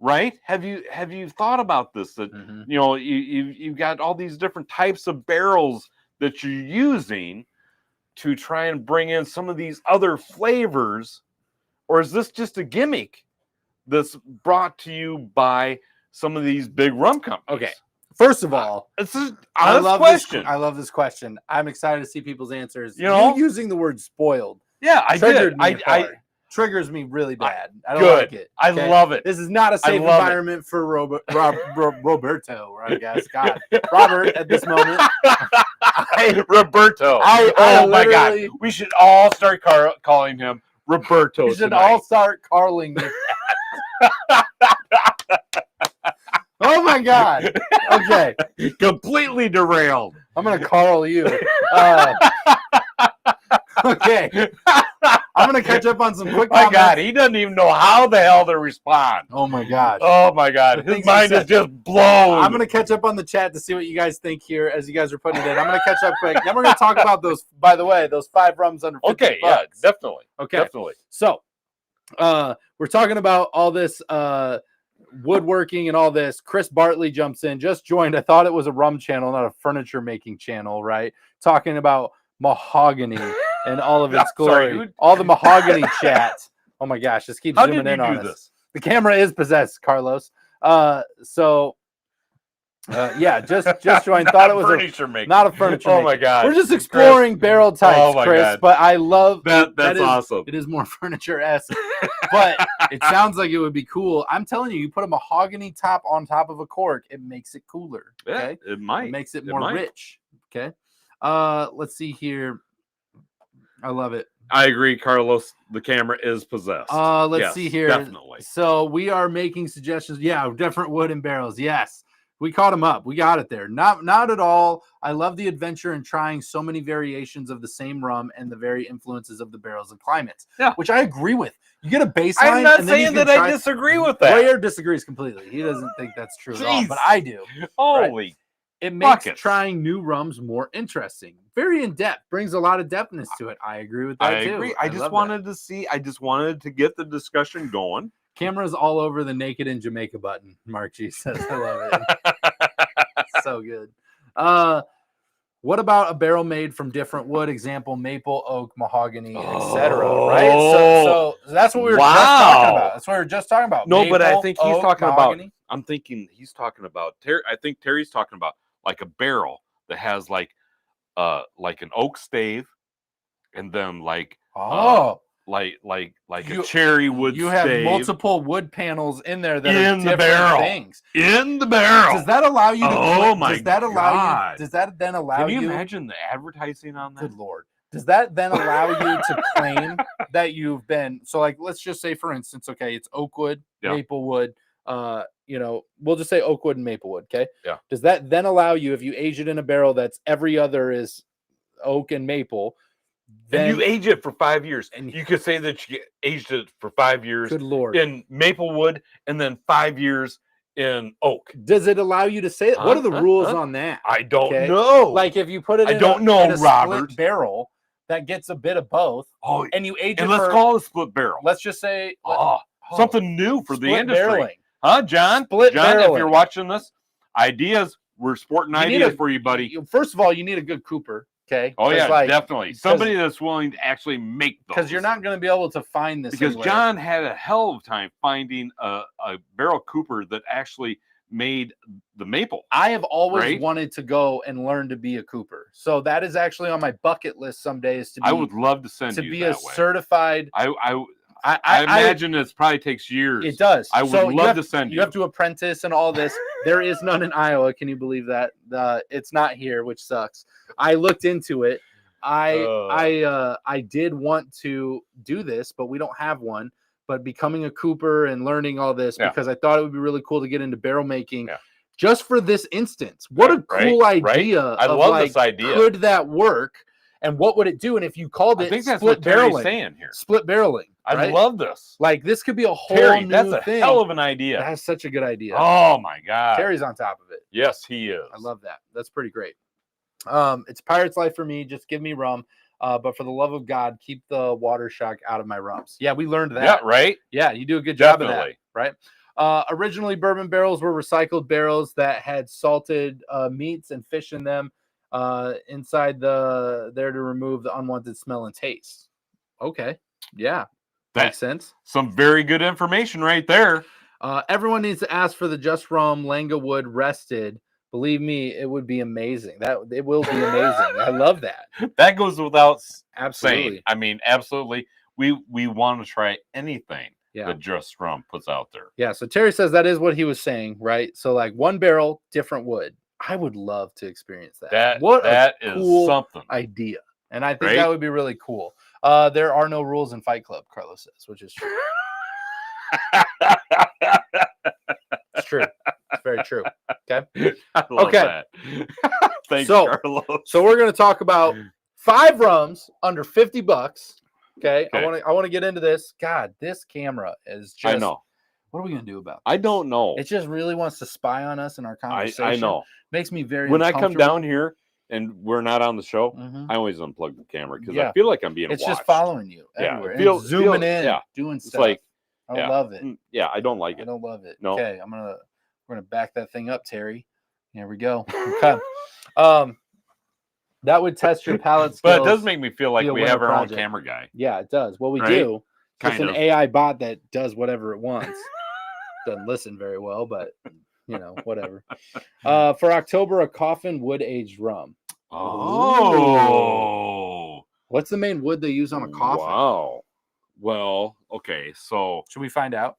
right? Have you thought about this? That you've got all these different types of barrels that you're using to try and bring in some of these other flavors, or is this just a gimmick that's brought to you by some of these big rum companies? Okay. First of all, it's an honest question. I love this question. I'm excited to see people's answers. You using the word spoiled. Yeah, I did. I triggers me really bad. I don't like it. I love it. This is not a safe environment for Roberto, I guess. God, Robert at this moment. Roberto. Oh my God. We should all start calling him Roberto. We should all start calling him. Oh my God. Okay. Completely derailed. I'm going to Carl you. Okay. I'm going to catch up on some quick comments. My God, he doesn't even know how the hell to respond. Oh my gosh. Oh my God. His mind is just blown. I'm going to catch up on the chat to see what you guys think here as you guys are putting it in. I'm going to catch up quick. Then we're going to talk about those, by the way, those 5 rums under 50 Okay, bucks. Yeah, definitely. Okay. Definitely. So, we're talking about all this woodworking and all this. Chris Bartley jumps in, just joined. I thought it was a rum channel, not a furniture making channel, right? Talking about mahogany and all of its glory. All the mahogany chat. Oh my gosh, just keep zooming in on us. The camera is possessed, Carlos. Just joined. Thought it was not a furniture making. Oh my God. We're just exploring barrel types, Chris. God. But I love that's awesome. It is more furniture-esque. But it sounds like it would be cool. I'm telling you, you put a mahogany top on top of a cork, it makes it cooler. Okay, yeah, it might. It makes it more rich. Okay. Let's see here. I love it. I agree, Carlos. The camera is possessed. Let's see here. Definitely. So we are making suggestions. Yeah, different wood and barrels. Yes. We caught him up. We got it there. Not at all. I love the adventure in trying so many variations of the same rum and the very influences of the barrels and climates. Yeah. Which I agree with. You get a baseline. I'm not saying that I disagree with that. Royer disagrees completely. He doesn't think that's true at all, but I do. Holy. Right? It makes trying new rums more interesting. Very in depth. Brings a lot of depthness to it. I agree with that too. I agree. I just wanted to get the discussion going. Cameras all over the naked in Jamaica button. Mark G says, I love it. So good. What about a barrel made from different wood? Example, maple, oak, mahogany, etc. Right? So that's what we were just talking about. That's what we were just talking about. No, maple, but I think he's talking mahogany. I'm thinking he's talking about I think Terry's talking about like a barrel that has like an oak stave and then like a cherry wood. You have multiple wood panels in there that are different barrel. Things. In the barrel. Does that allow you to Does that then allow you? Can you imagine the advertising on that? Good Lord. Does that then allow you to claim that you've been let's just say for instance, okay, it's oak wood, maple wood, we'll just say oak wood and maple wood, okay? Yeah. Does that then allow you, if you age it in a barrel that's every other is oak and maple, then you age it for 5 years, and you could say that you aged it for 5 years. Good Lord. In maple wood, and then 5 years in oak. Does it allow you to say that? What are the rules on that? I don't know. Like if you put it in a split barrel that gets a bit of both, and you age it. Let's call it a split barrel. Let's just say something new for the industry. Barreling. Huh, John? Split barreling. If you're watching this, ideas. We're sporting ideas for you, buddy. First of all, you need a good cooper. Okay. Oh yeah, definitely. Somebody that's willing to actually make those. Because you're not going to be able to find this. Because John had a hell of a time finding a barrel cooper that actually made the maple. I have always wanted to go and learn to be a cooper. So that is actually on my bucket list some days to be. I would love to send you to be that a certified. I imagine it probably takes years. It does. I would love to send you. You have to apprentice and all this. There is none in Iowa. Can you believe that? It's not here, which sucks. I looked into it. I did want to do this, but we don't have one. But becoming a cooper and learning all this because I thought it would be really cool to get into barrel making just for this instance. What a cool idea. I love this idea. Could that work? And what would it do? And if you called it split barreling, saying here. Split barreling. I love this. Like this could be a whole new that's a thing. hell of an idea. That's such a good idea. Oh my God. Terry's on top of it. Yes, he is. I love that. That's pretty great. It's Pirate's Life for me. Just give me rum. But for the love of God, keep the water shark out of my rums. Yeah, we learned that. Yeah, right? Yeah, you do a good job of that, right? Originally, bourbon barrels were recycled barrels that had salted meats and fish in them inside there to remove the unwanted smell and taste. Okay. Yeah. That makes sense. Some very good information right there. Everyone needs to ask for the Just Rum Langa Wood rested. Believe me, it would be amazing. It will be amazing. I love that. That goes without absolutely saying. I mean, absolutely. We want to try anything that Just Rum puts out there. Yeah. So Terry says that is what he was saying, right? So like one barrel, different wood. I would love to experience that. That is cool something idea, and I think that would be really cool. There are no rules in Fight Club, Carlos says, which is true. It's true. It's very true. Okay. I love that. Thanks, Carlos. So we're going to talk about 5 rums under $50. Okay. I want to get into this. God, this camera is just. I know. What are we going to do about it? I don't know. It just really wants to spy on us in our conversation. I know. Makes me very. When I come down here and we're not on the show, I always unplug the camera because I feel like I'm being watched. It's just following you everywhere. Zooming in, doing stuff. It's like, I love it. Yeah, I don't like it. I don't love it. No. Okay, we're gonna back that thing up, Terry. Here we go. Okay. That would test your palate skills. But it does make me feel like we have our own camera guy. Yeah, it does. Well, we do. It's an AI bot that does whatever it wants. Doesn't listen very well, but whatever. For October, a coffin wood aged rum. Oh. What's the main wood they use on a coffin? Wow. Well, okay, so should we find out?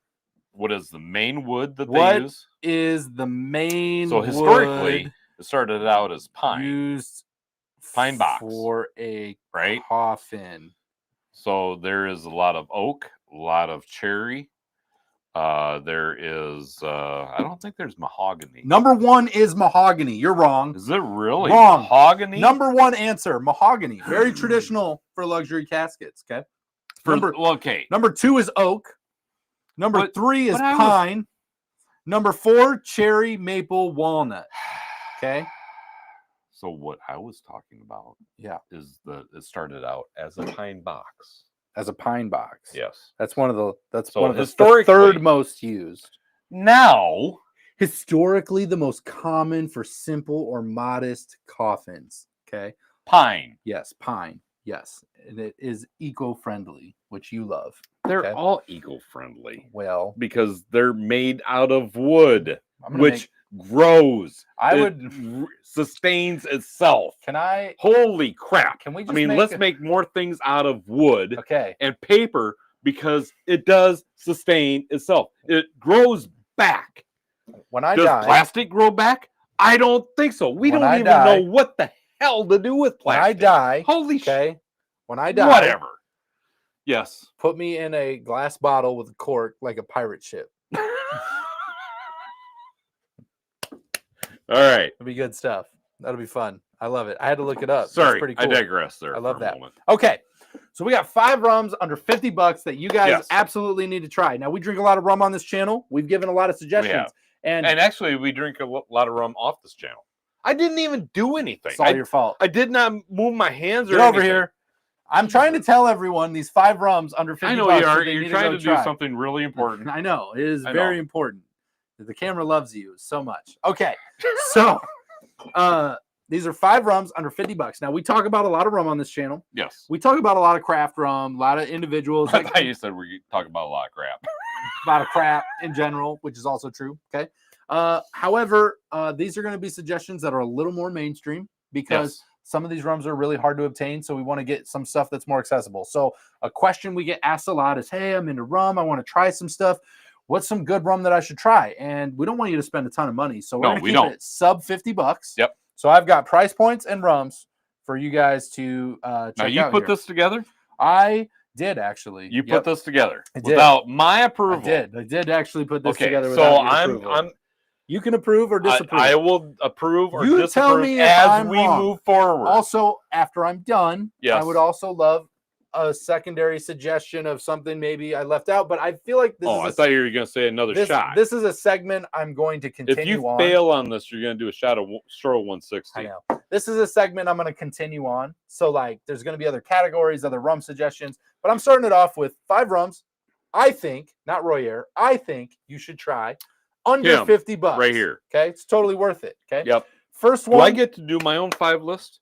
What is the main wood that they use? What is the main So historically, it started out as pine. Used pine box. For a coffin. So there is a lot of oak, a lot of cherry. There is, I don't think there's mahogany. Number 1 is mahogany. You're wrong. Is it really? Wrong. Mahogany? Number 1 answer, mahogany. Very traditional for luxury caskets, okay? Number 2 is oak. Number 3 is pine. Number 4, cherry, maple, walnut. Okay? So what I was talking about is it started out as a pine box. As a pine box. Yes. That's one of the third most used. Now, historically the most common for simple or modest coffins. Okay. Pine. Yes, pine. Yes. And it is eco-friendly, which you love. They're all eco-friendly. Well, because they're made out of wood, which grows. Sustains itself. Can I? Holy crap! Can we? Just let's make more things out of wood. Okay. And paper because it does sustain itself. It grows back. When I die, does plastic grow back? I don't think so. We don't even know what the hell to do with plastic. When I die, holy shit! When I die, whatever. Yes. Put me in a glass bottle with a cork like a pirate ship. All right. It'll be good stuff. That'll be fun. I love it. I had to look it up. Sorry, that's pretty cool. I digress there. I love that. Okay. So we got 5 rums under $50 that you guys absolutely need to try. Now, we drink a lot of rum on this channel. We've given a lot of suggestions. And actually, we drink a lot of rum off this channel. I didn't even do anything. It's all your fault. I did not move my hands or anything. Get over here. I'm trying to tell everyone these 5 rums under $50. I know you are. You're trying to do something really important. I know. It is very important. The camera loves you so much. Okay. So these are 5 rums under $50. Now, we talk about a lot of rum on this channel. Yes. We talk about a lot of craft rum, a lot of individuals. I thought you said we talk about a lot of crap. A lot of crap in general, which is also true. Okay. However, these are going to be suggestions that are a little more mainstream because some of these rums are really hard to obtain. So we want to get some stuff that's more accessible. So a question we get asked a lot is, hey, I'm into rum. I want to try some stuff. What's some good rum that I should try? And we don't want you to spend a ton of money. So we're going to keep it sub $50. Yep. So I've got price points and rums for you guys to check out. Now, you put this together? I did actually. You put this together without my approval. I did actually put this together without your approval. You can approve or disapprove. I will approve or you disapprove tell me as we move forward. Also, after I'm done, yes. I would also love a secondary suggestion of something maybe I left out, but I feel like this is I thought you were going to say another shot. This is a segment I'm going to continue on. If you fail on this, you're going to do a shot of Stroh 160. I know. This is a segment I'm going to continue on. So, like, there's going to be other categories, other rum suggestions, but I'm starting it off with 5 rums. I think, not Royer, I think you should try under $50 right here. Okay, it's totally worth it. Okay. Yep. First one. Do I get to do my own 5 list?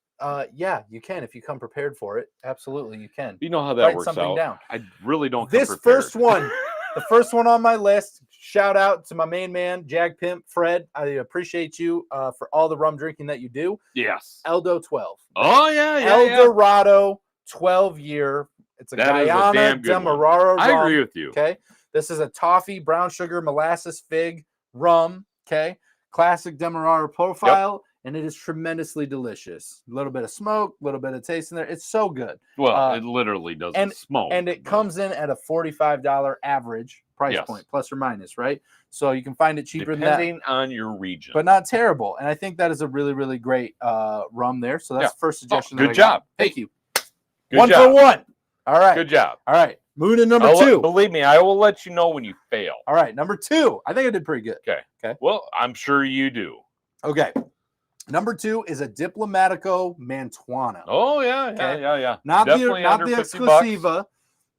Yeah, you can if you come prepared for it. Absolutely, you can. You know how that works out. Down. I really don't. This first one, the first one on my list. Shout out to my main man, Jag Pimp Fred. I appreciate you for all the rum drinking that you do. Yes. Eldo 12. Oh yeah, El Dorado 12-year. It's a Guyana Demerara rum. I agree with you. Okay, this is a toffee, brown sugar, molasses, fig rum. Okay, classic Demerara profile. Yep. And it is tremendously delicious. A little bit of smoke, a little bit of taste in there. It's so good. Well, it literally doesn't smoke. And it comes in at a $45 average price point, plus or minus, right? So you can find it cheaper than that. Depending on your region. But not terrible. And I think that is a really, really great rum there. So that's the first suggestion. Good job. Thank you. Good one job. for one. All right. Good job. All right. Moving to number 2. Believe me, I will let you know when you fail. All right. Number 2. I think I did pretty good. Okay. Well, I'm sure you do. Okay. Number 2 is a Diplomatico Mantuano. Oh yeah. Not the Exclusiva,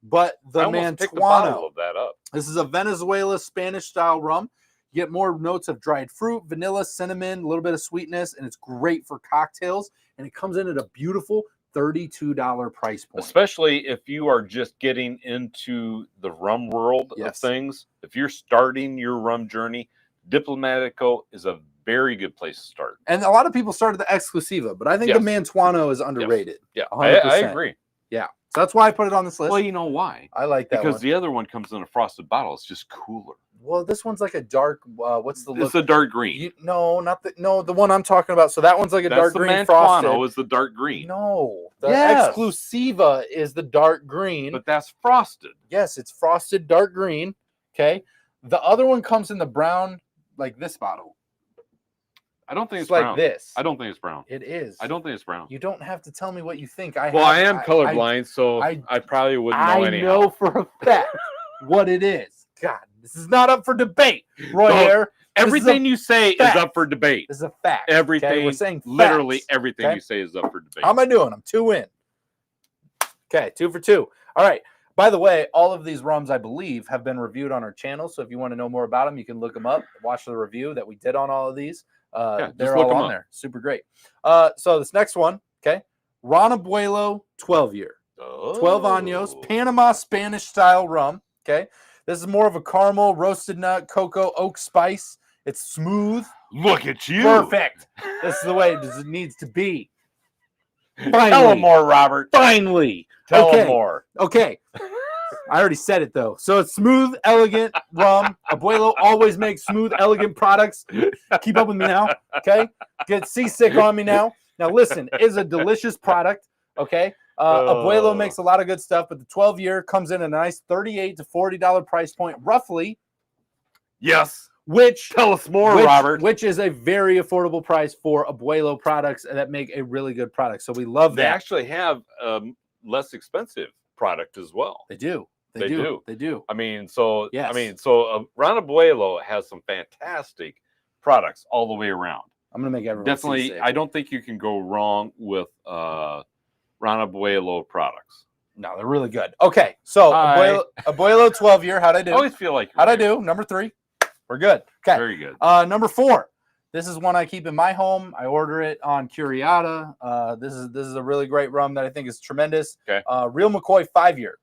but the Mantuano. That up. This is a Venezuela Spanish style rum. You get more notes of dried fruit, vanilla, cinnamon, a little bit of sweetness, and it's great for cocktails. And it comes in at a beautiful $32 price point. Especially if you are just getting into the rum world of things. If you're starting your rum journey, Diplomatico is a very good place to start. And a lot of people started the Exclusiva, but I think the Mantuano is underrated. Yeah, I agree. Yeah, so that's why I put it on this list. Well, you know why? I like that because the other one comes in a frosted bottle. It's just cooler. Well, this one's like a dark. What's the look? It's a dark green. The one I'm talking about. So that one's like a dark green frosted. Mantuano is the dark green. No, the Exclusiva is the dark green. But that's frosted. Yes, it's frosted dark green. Okay, the other one comes in the brown, like this bottle. I don't think it's like brown. This. I don't think it's brown. It is. I don't think it's brown. You don't have to tell me what you think. I am colorblind, so I probably wouldn't know anyhow. I know for a fact what it is. God, this is not up for debate, Royer. Everything you say is up for debate. This is a fact. Everything. Okay? We're saying facts. Literally everything you say is up for debate. How am I doing? I'm 2 in. Okay, 2 for 2. All right. By the way, all of these rums, I believe, have been reviewed on our channel. So if you want to know more about them, you can look them up, watch the review that we did on all of these. They're all on there. Super great. So this next one, okay, Ron Abuelo 12-year. 12 años, Panama Spanish style rum. Okay, this is more of a caramel, roasted nut, cocoa, oak spice. It's smooth. Look at you. Perfect. This is the way it needs to be. Finally. Tell him more, Robert. Finally. Tell him more. Okay. I already said it, though. So it's smooth, elegant rum. Abuelo always makes smooth, elegant products. Keep up with me now, okay? Get seasick on me now. Now, listen, it's a delicious product, okay? Abuelo makes a lot of good stuff, but the 12-year comes in a nice $38 to $40 price point, roughly. Yes. Tell us more, Robert. Which is a very affordable price for Abuelo products that make a really good product. So we love that. They actually have less expensive product as well. They do. They do. I mean, so Ron Abuelo has some fantastic products all the way around. I'm gonna make everyone definitely. sick. I don't think you can go wrong with Ron Abuelo products. No, they're really good. Okay, so Abuelo 12-year. How'd I do? I always feel like how'd I do? Number 3. We're good. Okay, very good. Number 4. This is one I keep in my home. I order it on Curiata. This is a really great rum that I think is tremendous. Okay. Real McCoy 5-year.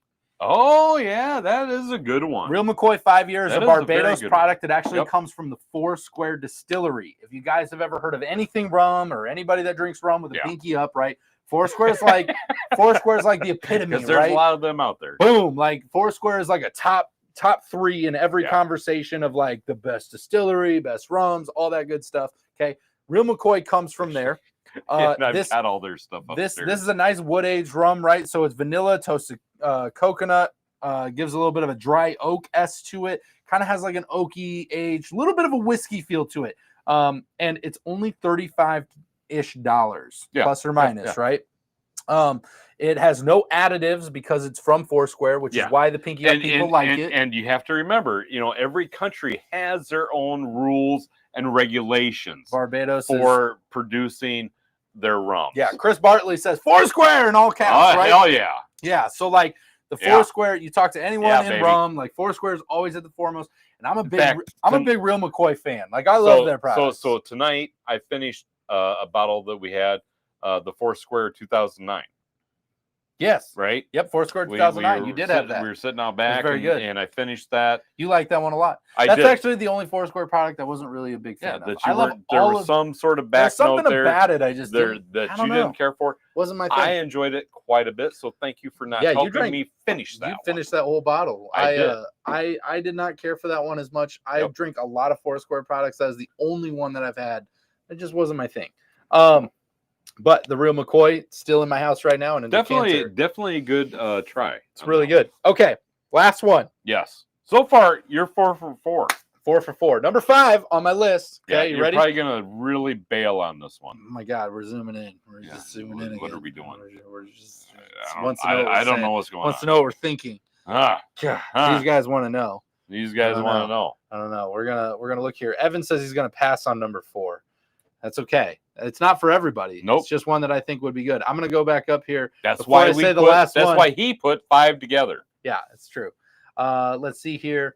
Oh, yeah, that is a good one. Real McCoy 5-year is a Barbados product. It actually comes from the Four Square Distillery. If you guys have ever heard of anything rum or anybody that drinks rum with a pinky up, right? Four Square is like the epitome, because there's a lot of them out there. Boom, like Four Square is like a top 3 in every conversation of like the best distillery, best rums, all that good stuff. Okay, Real McCoy comes from there. And I've got all their stuff upstairs. This is a nice wood-aged rum, right? So it's vanilla, toasted coconut, gives a little bit of a dry oak-esque to it. Kind of has like an oaky age, a little bit of a whiskey feel to it. And it's only $35-ish, plus or minus, right? It has no additives because it's from Foursquare, which is why the Pinky Up people like it. And you have to remember, every country has their own rules and regulations. Barbados for producing their rum. Yeah, Chris Bartley says Foursquare in all caps, right? Hell yeah. Yeah, so like the Foursquare, you talk to anyone in rum, like Foursquare is always at the foremost. And I'm a big Real McCoy fan. Like I love their products. So tonight I finished a bottle that we had, the Foursquare 2009. Yes. Right? Yep, Foursquare 2009. You did have that. We were sitting out back very good. And I finished that. You like that one a lot. That's actually the only Foursquare product I wasn't really a big fan of. There was some sort of back note there. About it I just didn't care for. Wasn't my thing. I enjoyed it quite a bit, so thank you for not helping me finish that. You finished that whole bottle. I did not care for that one as much. I drink a lot of Foursquare products. That is the only one that I've had. It just wasn't my thing. But the Real McCoy still in my house right now, and definitely a good try. It's really good. Okay, last one. Yes. So far, you're 4 for 4. 4 for 4. Number 5 on my list. Okay, you're ready? Probably gonna really bail on this one. Oh my God, we're zooming in. We're just zooming in. What are we doing? We're just. I don't know what's going on. Wants to know what we're thinking. These guys want to know. These guys want to know. I don't know. We're gonna look here. Evan says he's gonna pass on number 4. That's okay. It's not for everybody. Nope. It's just one that I think would be good. I'm going to go back up here. That's why that's why he put 5 together. Yeah, it's true. Let's see here.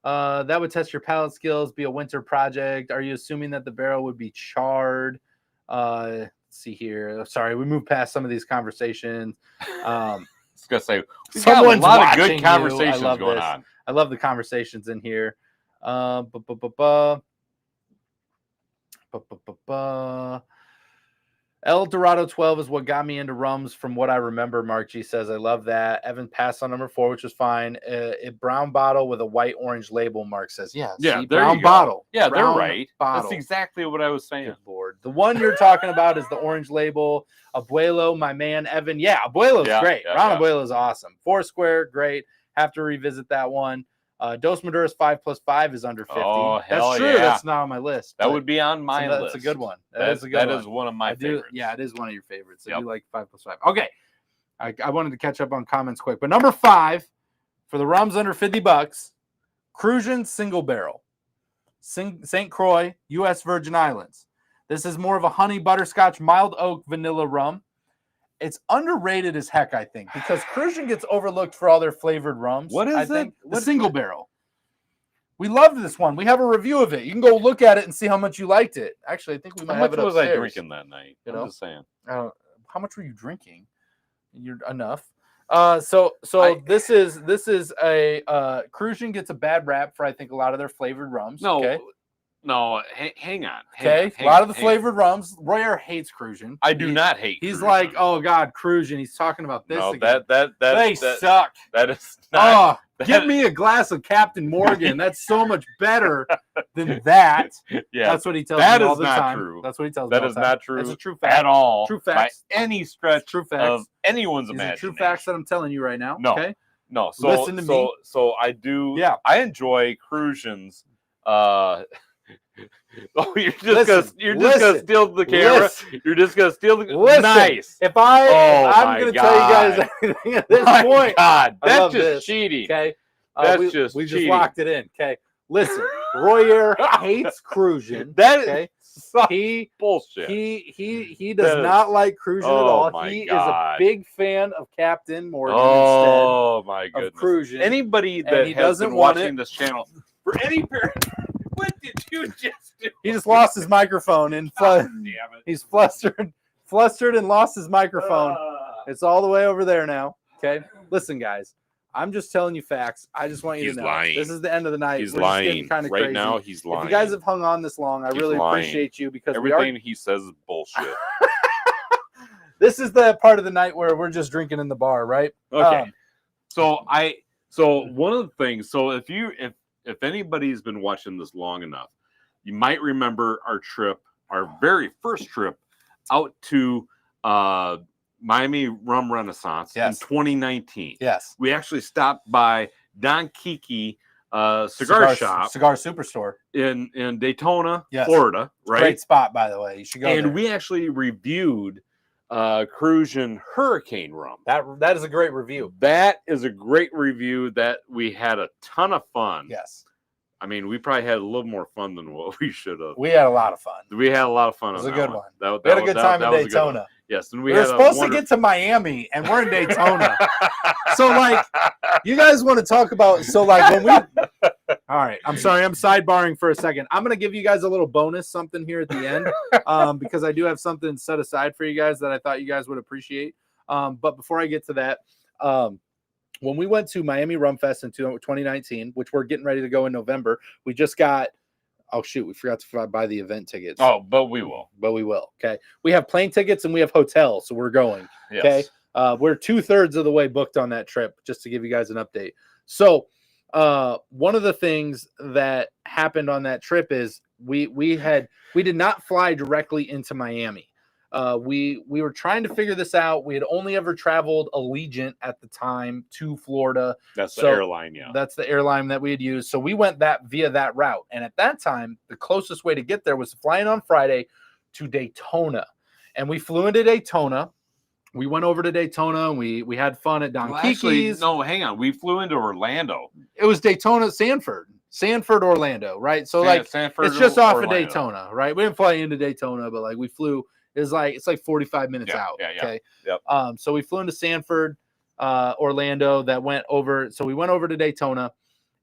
That would test your palate skills, be a winter project. Are you assuming that the barrel would be charred? Let's see here. Sorry, we moved past some of these conversations. I was going to say, we've got a lot of good conversations going on. I love the conversations in here. El Dorado 12 is what got me into rums from what I remember. Mark G says, I love that. Evan passed on number 4, which was fine. A brown bottle with a white orange label, Mark says. Yeah, see, brown bottle. Yeah, they're right. Bottle. That's exactly what I was saying. Good Lord. The one you're talking about is the orange label. Abuelo, my man, Evan. Yeah, Abuelo's great. Brown Abuelo is awesome. Foursquare, great. Have to revisit that one. Dos Maduras 5+5 is under 50. Oh, that's true. That's not on my list. That would be on my list. That's a good one. That is one of my favorites. Yeah, it is one of your favorites. I do like 5+5. Okay. I wanted to catch up on comments quick. But number 5 for the rums under $50, Crucian Single Barrel. St. Croix, U.S. Virgin Islands. This is more of a honey butterscotch mild oak vanilla rum. It's underrated as heck, I think, because Crucian gets overlooked for all their flavored rums. What is it? The single barrel. We loved this one. We have a review of it. You can go look at it and see how much you liked it. Actually, I think we might have it upstairs. How much was I drinking that night? I'm just saying. How much were you drinking? You're enough. This is a Crucian gets a bad rap for I think a lot of their flavored rums. No, hang on. A lot of the flavored rums. Royer hates Crucian. I do not hate. He's Crucian. Like, oh God, Crucian. He's talking about this. No, again. they suck. That is not. Give me a glass of Captain Morgan. That's so much better than that. Yeah, that's what he tells me all the time. That is not true. That's what he tells me. That is not true. That's a true fact at all. True facts. By any stretch true facts. of anyone's These imagination. True facts that I'm telling you right now. No. Okay. No. So listen to me. So I do. Yeah. I enjoy Crucians. Oh, you're just gonna steal the camera. You're just gonna steal the. Nice. If I'm gonna tell you guys everything at this point. God, that's just cheating. Okay, we just locked it in. Okay, listen. Royer hates Crucian. That is bullshit. He does not like Crucian at all. He is a big fan of Captain Morgan. Oh my goodness. Of Crucian. Anybody that has been watching this channel for any period. What did you just do? He just lost his microphone and he's flustered and lost his microphone. It's all the way over there now. Okay, listen, guys. I'm just telling you facts. I just want you to know. Lying. This is the end of the night. He's lying. Right crazy. Now, he's lying. If you guys have hung on this long, I really appreciate you because everything he says is bullshit. This is the part of the night where we're just drinking in the bar, right? Okay. So one of the things. So if anybody's been watching this long enough, you might remember our very first trip out to Miami Rum Renaissance in 2019. Yes. We actually stopped by Don Kiki cigar shop. Cigar Superstore. In Daytona, Florida. Right? Great spot, by the way. You should go there. We actually reviewed Cruisin' Hurricane Rum. That is a great review. That is a great review that we had a ton of fun. Yes. I mean, we probably had a little more fun than what we should have. We had a lot of fun. We had a lot of fun. It was a good one. We had a good time in Daytona. Yes, and we were supposed to get to Miami, and we're in Daytona. So, like, you guys want to talk about? So, like, when we. All right, I'm sorry, I'm sidebarring for a second. I'm gonna give you guys a little bonus something here at the end, because I do have something set aside for you guys that I thought you guys would appreciate. But before I get to that, when we went to Miami Rum Fest in 2019, which we're getting ready to go in November, we just got. Oh, shoot. We forgot to buy the event tickets. Oh, but we will. Okay. We have plane tickets and we have hotels, so we're going. Okay. Yes. We're 2/3 of the way booked on that trip, just to give you guys an update. So one of the things that happened on that trip is we did not fly directly into Miami. We were trying to figure this out. We had only ever traveled Allegiant at the time to Florida. That's the airline, yeah. That's the airline that we had used. So we went via that route. And at that time, the closest way to get there was flying on Friday to Daytona. And we flew into Daytona. We went over to Daytona and we had fun at Don Kiki's. Actually, no, hang on. We flew into Orlando. It was Daytona, Sanford, Orlando, right? So Sanford, it's just off of Daytona, right? We didn't fly into Daytona, but like we flew. It's like 45 minutes out. Yeah. Okay. Yep. So we flew into Sanford, Orlando. That went over. So we went over to Daytona,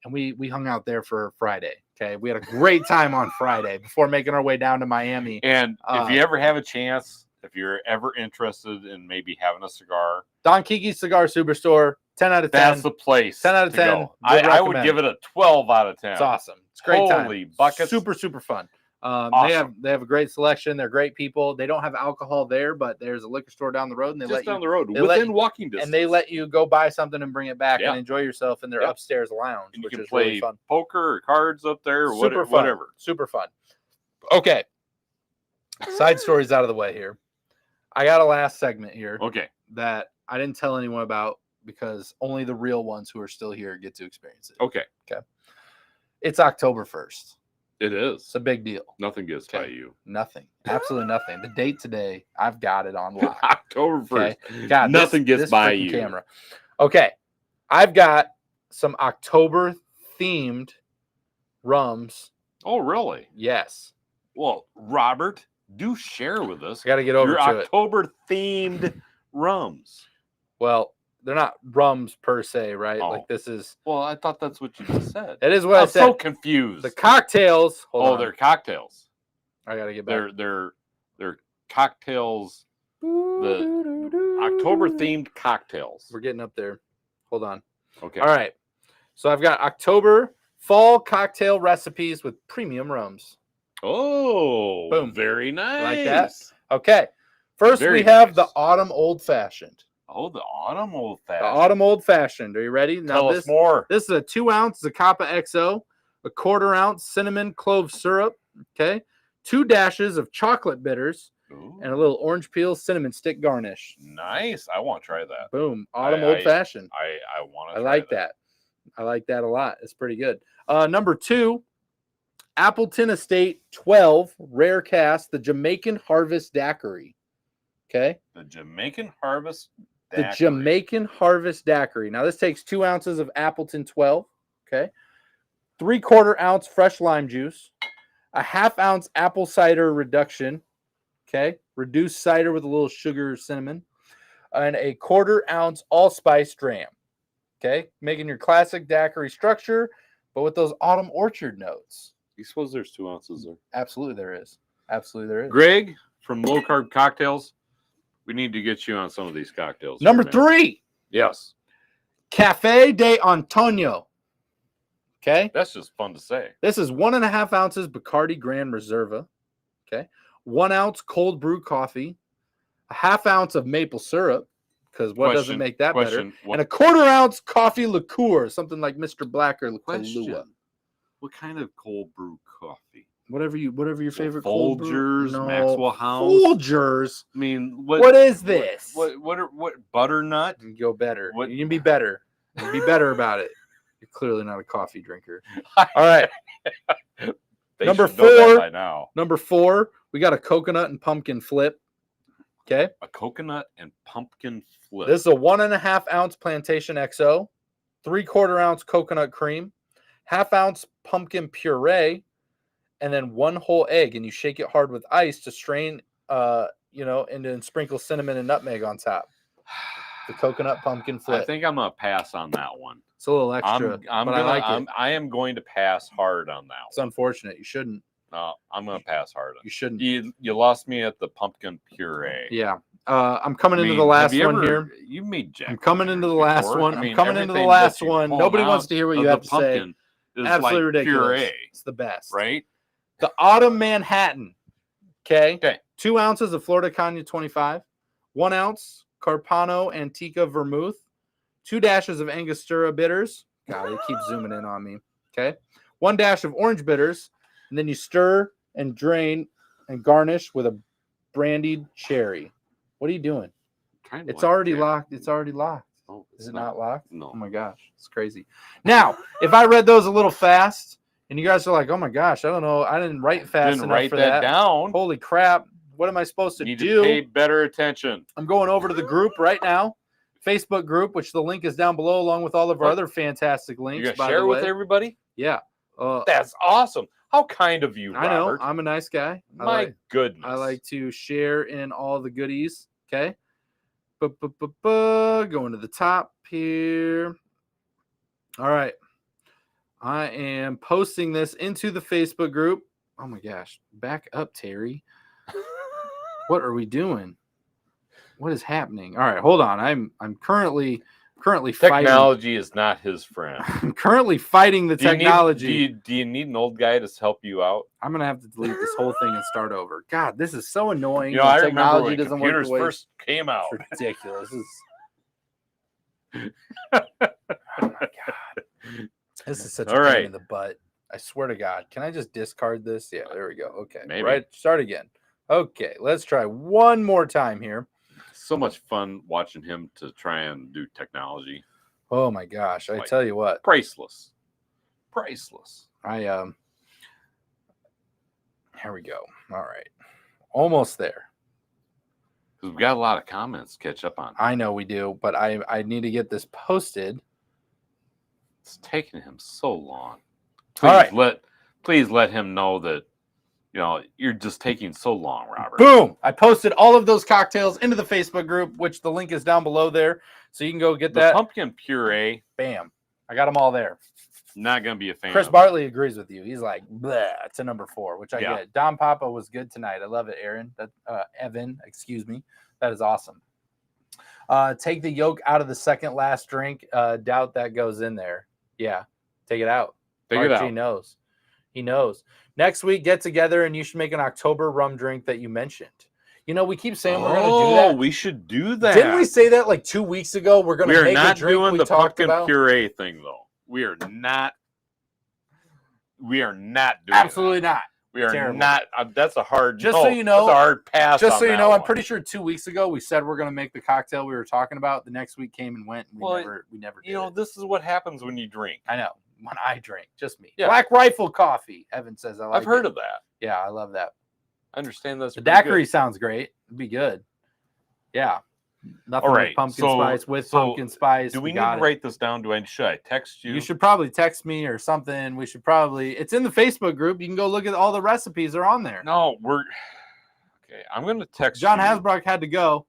and we hung out there for Friday. Okay. We had a great time on Friday before making our way down to Miami. And if you ever have a chance, if you're ever interested in maybe having a cigar, Don Kiki's Cigar Superstore, 10 out of 10. That's the place. 10 out of 10. I would give it a 12 out of 10. It's awesome. It's a great time. Holy buckets. Super fun. Awesome. They have a great selection. They're great people. They don't have alcohol there, but there's a liquor store down the road, and down the road within walking distance. And they let you go buy something and bring it back and enjoy yourself in their upstairs lounge, and which you can is play really fun. Poker or cards up there, Super fun. whatever. Super fun. Okay. Side stories out of the way here. I got a last segment here. Okay. That I didn't tell anyone about because only the real ones who are still here get to experience it. Okay. It's October 1st. It is. It's a big deal. Nothing gets by you. Nothing. Absolutely nothing. The date today, I've got it on lock. October 1st. Okay? God, nothing gets by you. Camera. Okay. I've got some October themed rums. Oh, really? Yes. Well, Robert, do share with us. I got to get over your to October themed rums. Well, they're not rums per se, right? Oh. Like this is. Well, I thought that's what you just said. It is what I said. I'm so confused. The cocktails. They're cocktails. I gotta get back. They're cocktails. The October themed cocktails. We're getting up there. Hold on. Okay. All right. So I've got October fall cocktail recipes with premium rums. Oh, boom! Very nice. Like that. Okay. First, we have the autumn old fashioned. Oh, the autumn old fashioned. The autumn old fashioned. Are you ready? Now, Tell us more. This is a 2 ounce Zacapa XO, a 1/4 ounce cinnamon clove syrup. Okay. 2 dashes of chocolate bitters. Ooh. And a little orange peel cinnamon stick garnish. Nice. I want to try that. Boom. Autumn old fashioned. I want to. I like that. I like that a lot. It's pretty good. Number 2, Appleton Estate 12 rare cast, the Jamaican Harvest Daiquiri. Okay. The Jamaican Harvest Daiquiri. The Jamaican Harvest Daiquiri. Now, this takes 2 ounces of Appleton 12. Okay. 3/4 ounce fresh lime juice. A 1/2 ounce apple cider reduction. Okay. Reduced cider with a little sugar or cinnamon. And a 1/4 ounce allspice dram. Okay. Making your classic daiquiri structure, but with those autumn orchard notes. You suppose there's 2 ounces there? Absolutely there is. Absolutely there is. Greg from Low Carb Cocktails, we need to get you on some of these cocktails. Number 3. Yes. Cafe de Antonio. Okay. That's just fun to say. This is 1.5 ounces Bacardi Grand Reserva. Okay. 1 ounce cold brew coffee. A 1/2 ounce of maple syrup. Because what doesn't make that better? And a 1/4 ounce coffee liqueur. Something like Mr. Black or Kahlua. What kind of cold brew coffee? whatever your favorite Folgers, no, Maxwell House. Folgers. I mean, what is this? What butternut? You can go better. You can be better. You can be better about it. You're clearly not a coffee drinker. All right. Number 4 by now. Number 4, we got a coconut and pumpkin flip. Okay. A coconut and pumpkin flip. This is a 1.5 ounce plantation XO, 3/4 ounce coconut cream, 1/2 ounce pumpkin puree, and then 1 whole egg. And you shake it hard with ice to strain, and then sprinkle cinnamon and nutmeg on top. The coconut pumpkin flip. I think I'm gonna pass on that one. It's a little extra. I am going to pass hard on that one. It's unfortunate. You shouldn't. No, I'm gonna pass hard on. You shouldn't. You lost me at the pumpkin puree. Yeah. I'm coming into the last one here. You made Jack. I'm coming into the last one. I'm coming into the last one. Nobody wants to hear what you have to say. Absolutely ridiculous. Puree. It's the best. Right? The Autumn Manhattan. Okay. 2 ounces of Florida Cognac 25. 1 ounce Carpano Antica Vermouth. 2 dashes of Angostura bitters. God, it keeps zooming in on me. Okay. 1 dash of orange bitters. And then you stir and drain and garnish with a brandied cherry. What are you doing? It's already locked. It's already locked. Oh, is it not locked? No. Oh my gosh, it's crazy. Now, if I read those a little fast, and you guys are like, "Oh my gosh, I don't know, I didn't write fast enough for that." Down. Holy crap! What am I supposed to do? Need to pay better attention. I'm going over to the group right now, Facebook group, which the link is down below, along with all of our other fantastic links. You gonna share with everybody? Yeah, that's awesome. How kind of you, Robert. I know. I'm a nice guy. My goodness. I like to share in all the goodies. Okay. Going to the top here. All right. I am posting this into the Facebook group. Oh my gosh. Back up, Terry. What are we doing? What is happening? All right, hold on. I'm currently technology is not his friend. I'm currently fighting the technology. Do you need an old guy to help you out? I'm gonna have to delete this whole thing and start over. God, this is so annoying. I remember when computers first came out. It's ridiculous. Oh my God, this is such a pain in the butt. I swear to God. Can I just discard this? Yeah, there we go. Okay, maybe. Right. Start again. Okay, let's try one more time here. So much fun watching him to try and do technology. Oh my gosh, I tell you what. Priceless. Here we go. All right. Almost there. Because we've got a lot of comments to catch up on. I know we do, but I need to get this posted. It's taking him so long. Please let him know that you're just taking so long, Robert. Boom! I posted all of those cocktails into the Facebook group, which the link is down below there. So you can go get that. Pumpkin puree. Bam. I got them all there. Not going to be a fan. Chris Bartley agrees with you. He's like, bleh, it's a number 4, which I get. Don Papa was good tonight. I love it, Aaron. Evan, excuse me. That is awesome. Take the yolk out of the second last drink. Doubt that goes in there. Yeah. Take it out. Archie knows. He knows. Next week, get together and you should make an October rum drink that you mentioned. We keep saying we're going to do that. We should do that. Didn't we say that like 2 weeks ago? We're going to make a drink. We are not doing the pumpkin puree thing, though. We are not doing Absolutely not. We are terrible. Not. That's a hard. So you know, that's a hard pass. Just so you know, I'm pretty sure 2 weeks ago we said we're going to make the cocktail we were talking about. The next week came and went. And we never did. This is what happens when you drink. I know. When I drink, just me. Yeah. Black Rifle Coffee. Evan says I've heard of that. Yeah, I love that. I understand this. The daiquiri sounds great. It'd be good. Yeah. Nothing like pumpkin spice with pumpkin spice. Do we need to write this down? Should I text you? You should probably text me or something. It's in the Facebook group. You can go look at all the recipes are on there. No, okay. I'm going to text John Hasbrook had to go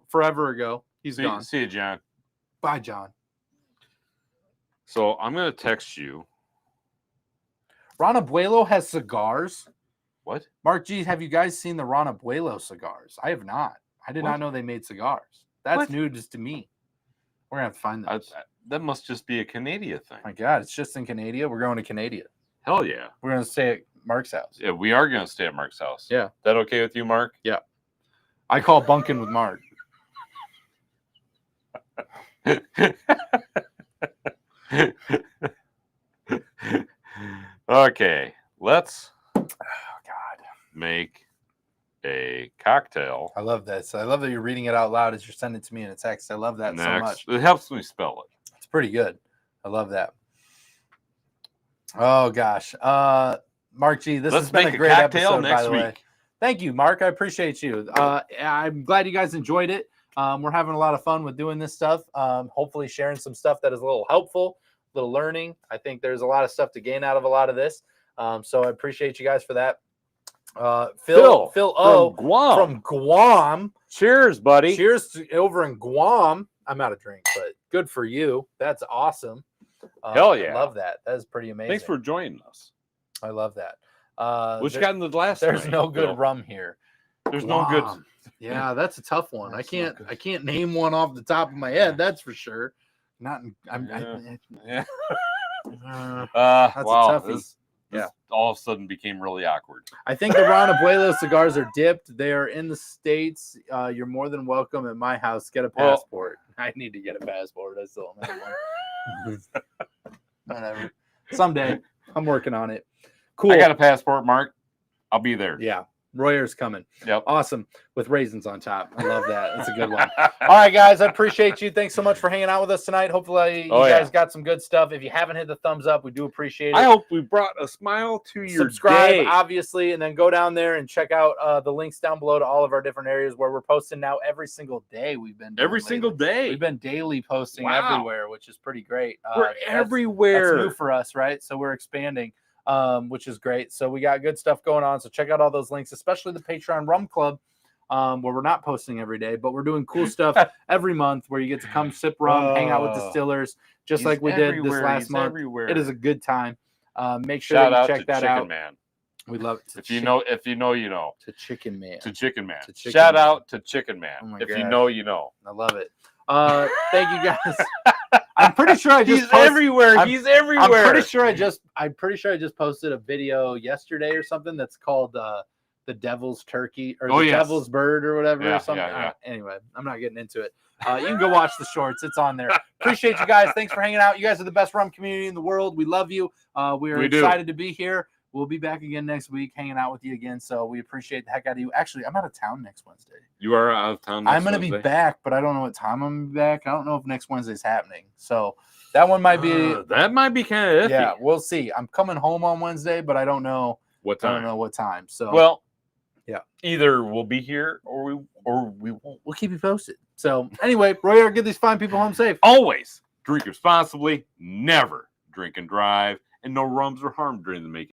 forever ago. He's gone. See you, John. Bye, John. So I'm going to text you. Ron Abuelo has cigars. What? Mark G, have you guys seen the Ron Abuelo cigars? I have not. I did not know they made cigars. That's news to me. We're going to have to find those. That must just be a Canada thing. My God, it's just in Canada. We're going to Canada. Hell yeah. We're going to stay at Mark's house. Yeah, we are going to stay at Mark's house. Yeah. That okay with you, Mark? Yeah. I call bunking with Mark. Okay, let's make a cocktail. I love this. I love that you're reading it out loud as you're sending it to me in a text. I love that so much. It helps me spell it. It's pretty good. I love that. Oh gosh, Mark G, this has been a great episode. By the way, thank you, Mark. I appreciate you. I'm glad you guys enjoyed it. We're having a lot of fun with doing this stuff. Hopefully, sharing some stuff that is a little helpful, a little learning. I think there's a lot of stuff to gain out of a lot of this. So I appreciate you guys for that. Phil O from Guam. Cheers, buddy. Cheers to, over in Guam. I'm out of drink, but good for you. That's awesome. Hell yeah. I love that. That is pretty amazing. Thanks for joining us. I love that. What you got in the glass? There's no good rum here. There's no good. Yeah, that's a tough one. I can't name one off the top of my head. That's for sure. That's a toughie. Yeah, all of a sudden became really awkward. I think the Ron Abuelo cigars are dipped. They are in the States. You're more than welcome at my house. Get a passport. I need to get a passport. I still don't have one. Whatever. Someday. I'm working on it. Cool. I got a passport, Mark. I'll be there. Yeah. Royer's coming. Yep. Awesome. With raisins on top. I love that. That's a good one. All right, guys. I appreciate you. Thanks so much for hanging out with us tonight. Hopefully you guys got some good stuff. If you haven't hit the thumbs up, we do appreciate it. I hope we brought a smile to your Subscribe, obviously, and then go down there and check out the links down below to all of our different areas where we're posting now every single day. We've been single day. We've been daily posting everywhere, which is pretty great. We're everywhere. That's new for us, right? So we're expanding. Which is great. So we got good stuff going on. So check out all those links, especially the Patreon Rum Club, where we're not posting every day, but we're doing cool stuff every month where you get to come sip rum, hang out with distillers, just like we did this last month. Everywhere. It is a good time. Make sure that you check that out. Man. We love it. If you know, you know. To Chicken Man. To Chicken Man. Shout out to Chicken Man. Oh if you know, you know. I love it. Thank you guys. I'm pretty sure I just He's everywhere. He's everywhere. I'm pretty sure I just posted a video yesterday or something that's called the Devil's Turkey or the Devil's Bird or whatever or something. Anyway, I'm not getting into it. You can go watch the shorts. It's on there. Appreciate you guys. Thanks for hanging out. You guys are the best rum community in the world. We love you. We are excited to be here. We'll be back again next week, hanging out with you again. So we appreciate the heck out of you. Actually, I'm out of town next Wednesday. You are out of town next Wednesday? I'm going to be back, but I don't know what time I'm going to be back. I don't know if next Wednesday's happening. So that one might be. That might be kind of iffy. Yeah, we'll see. I'm coming home on Wednesday, but I don't know what time. I don't know what time. So well, yeah, either we'll be here or we won't. We'll keep you posted. So anyway, Royer, get these fine people home safe. Always drink responsibly. Never drink and drive, and no rums or harm during the making.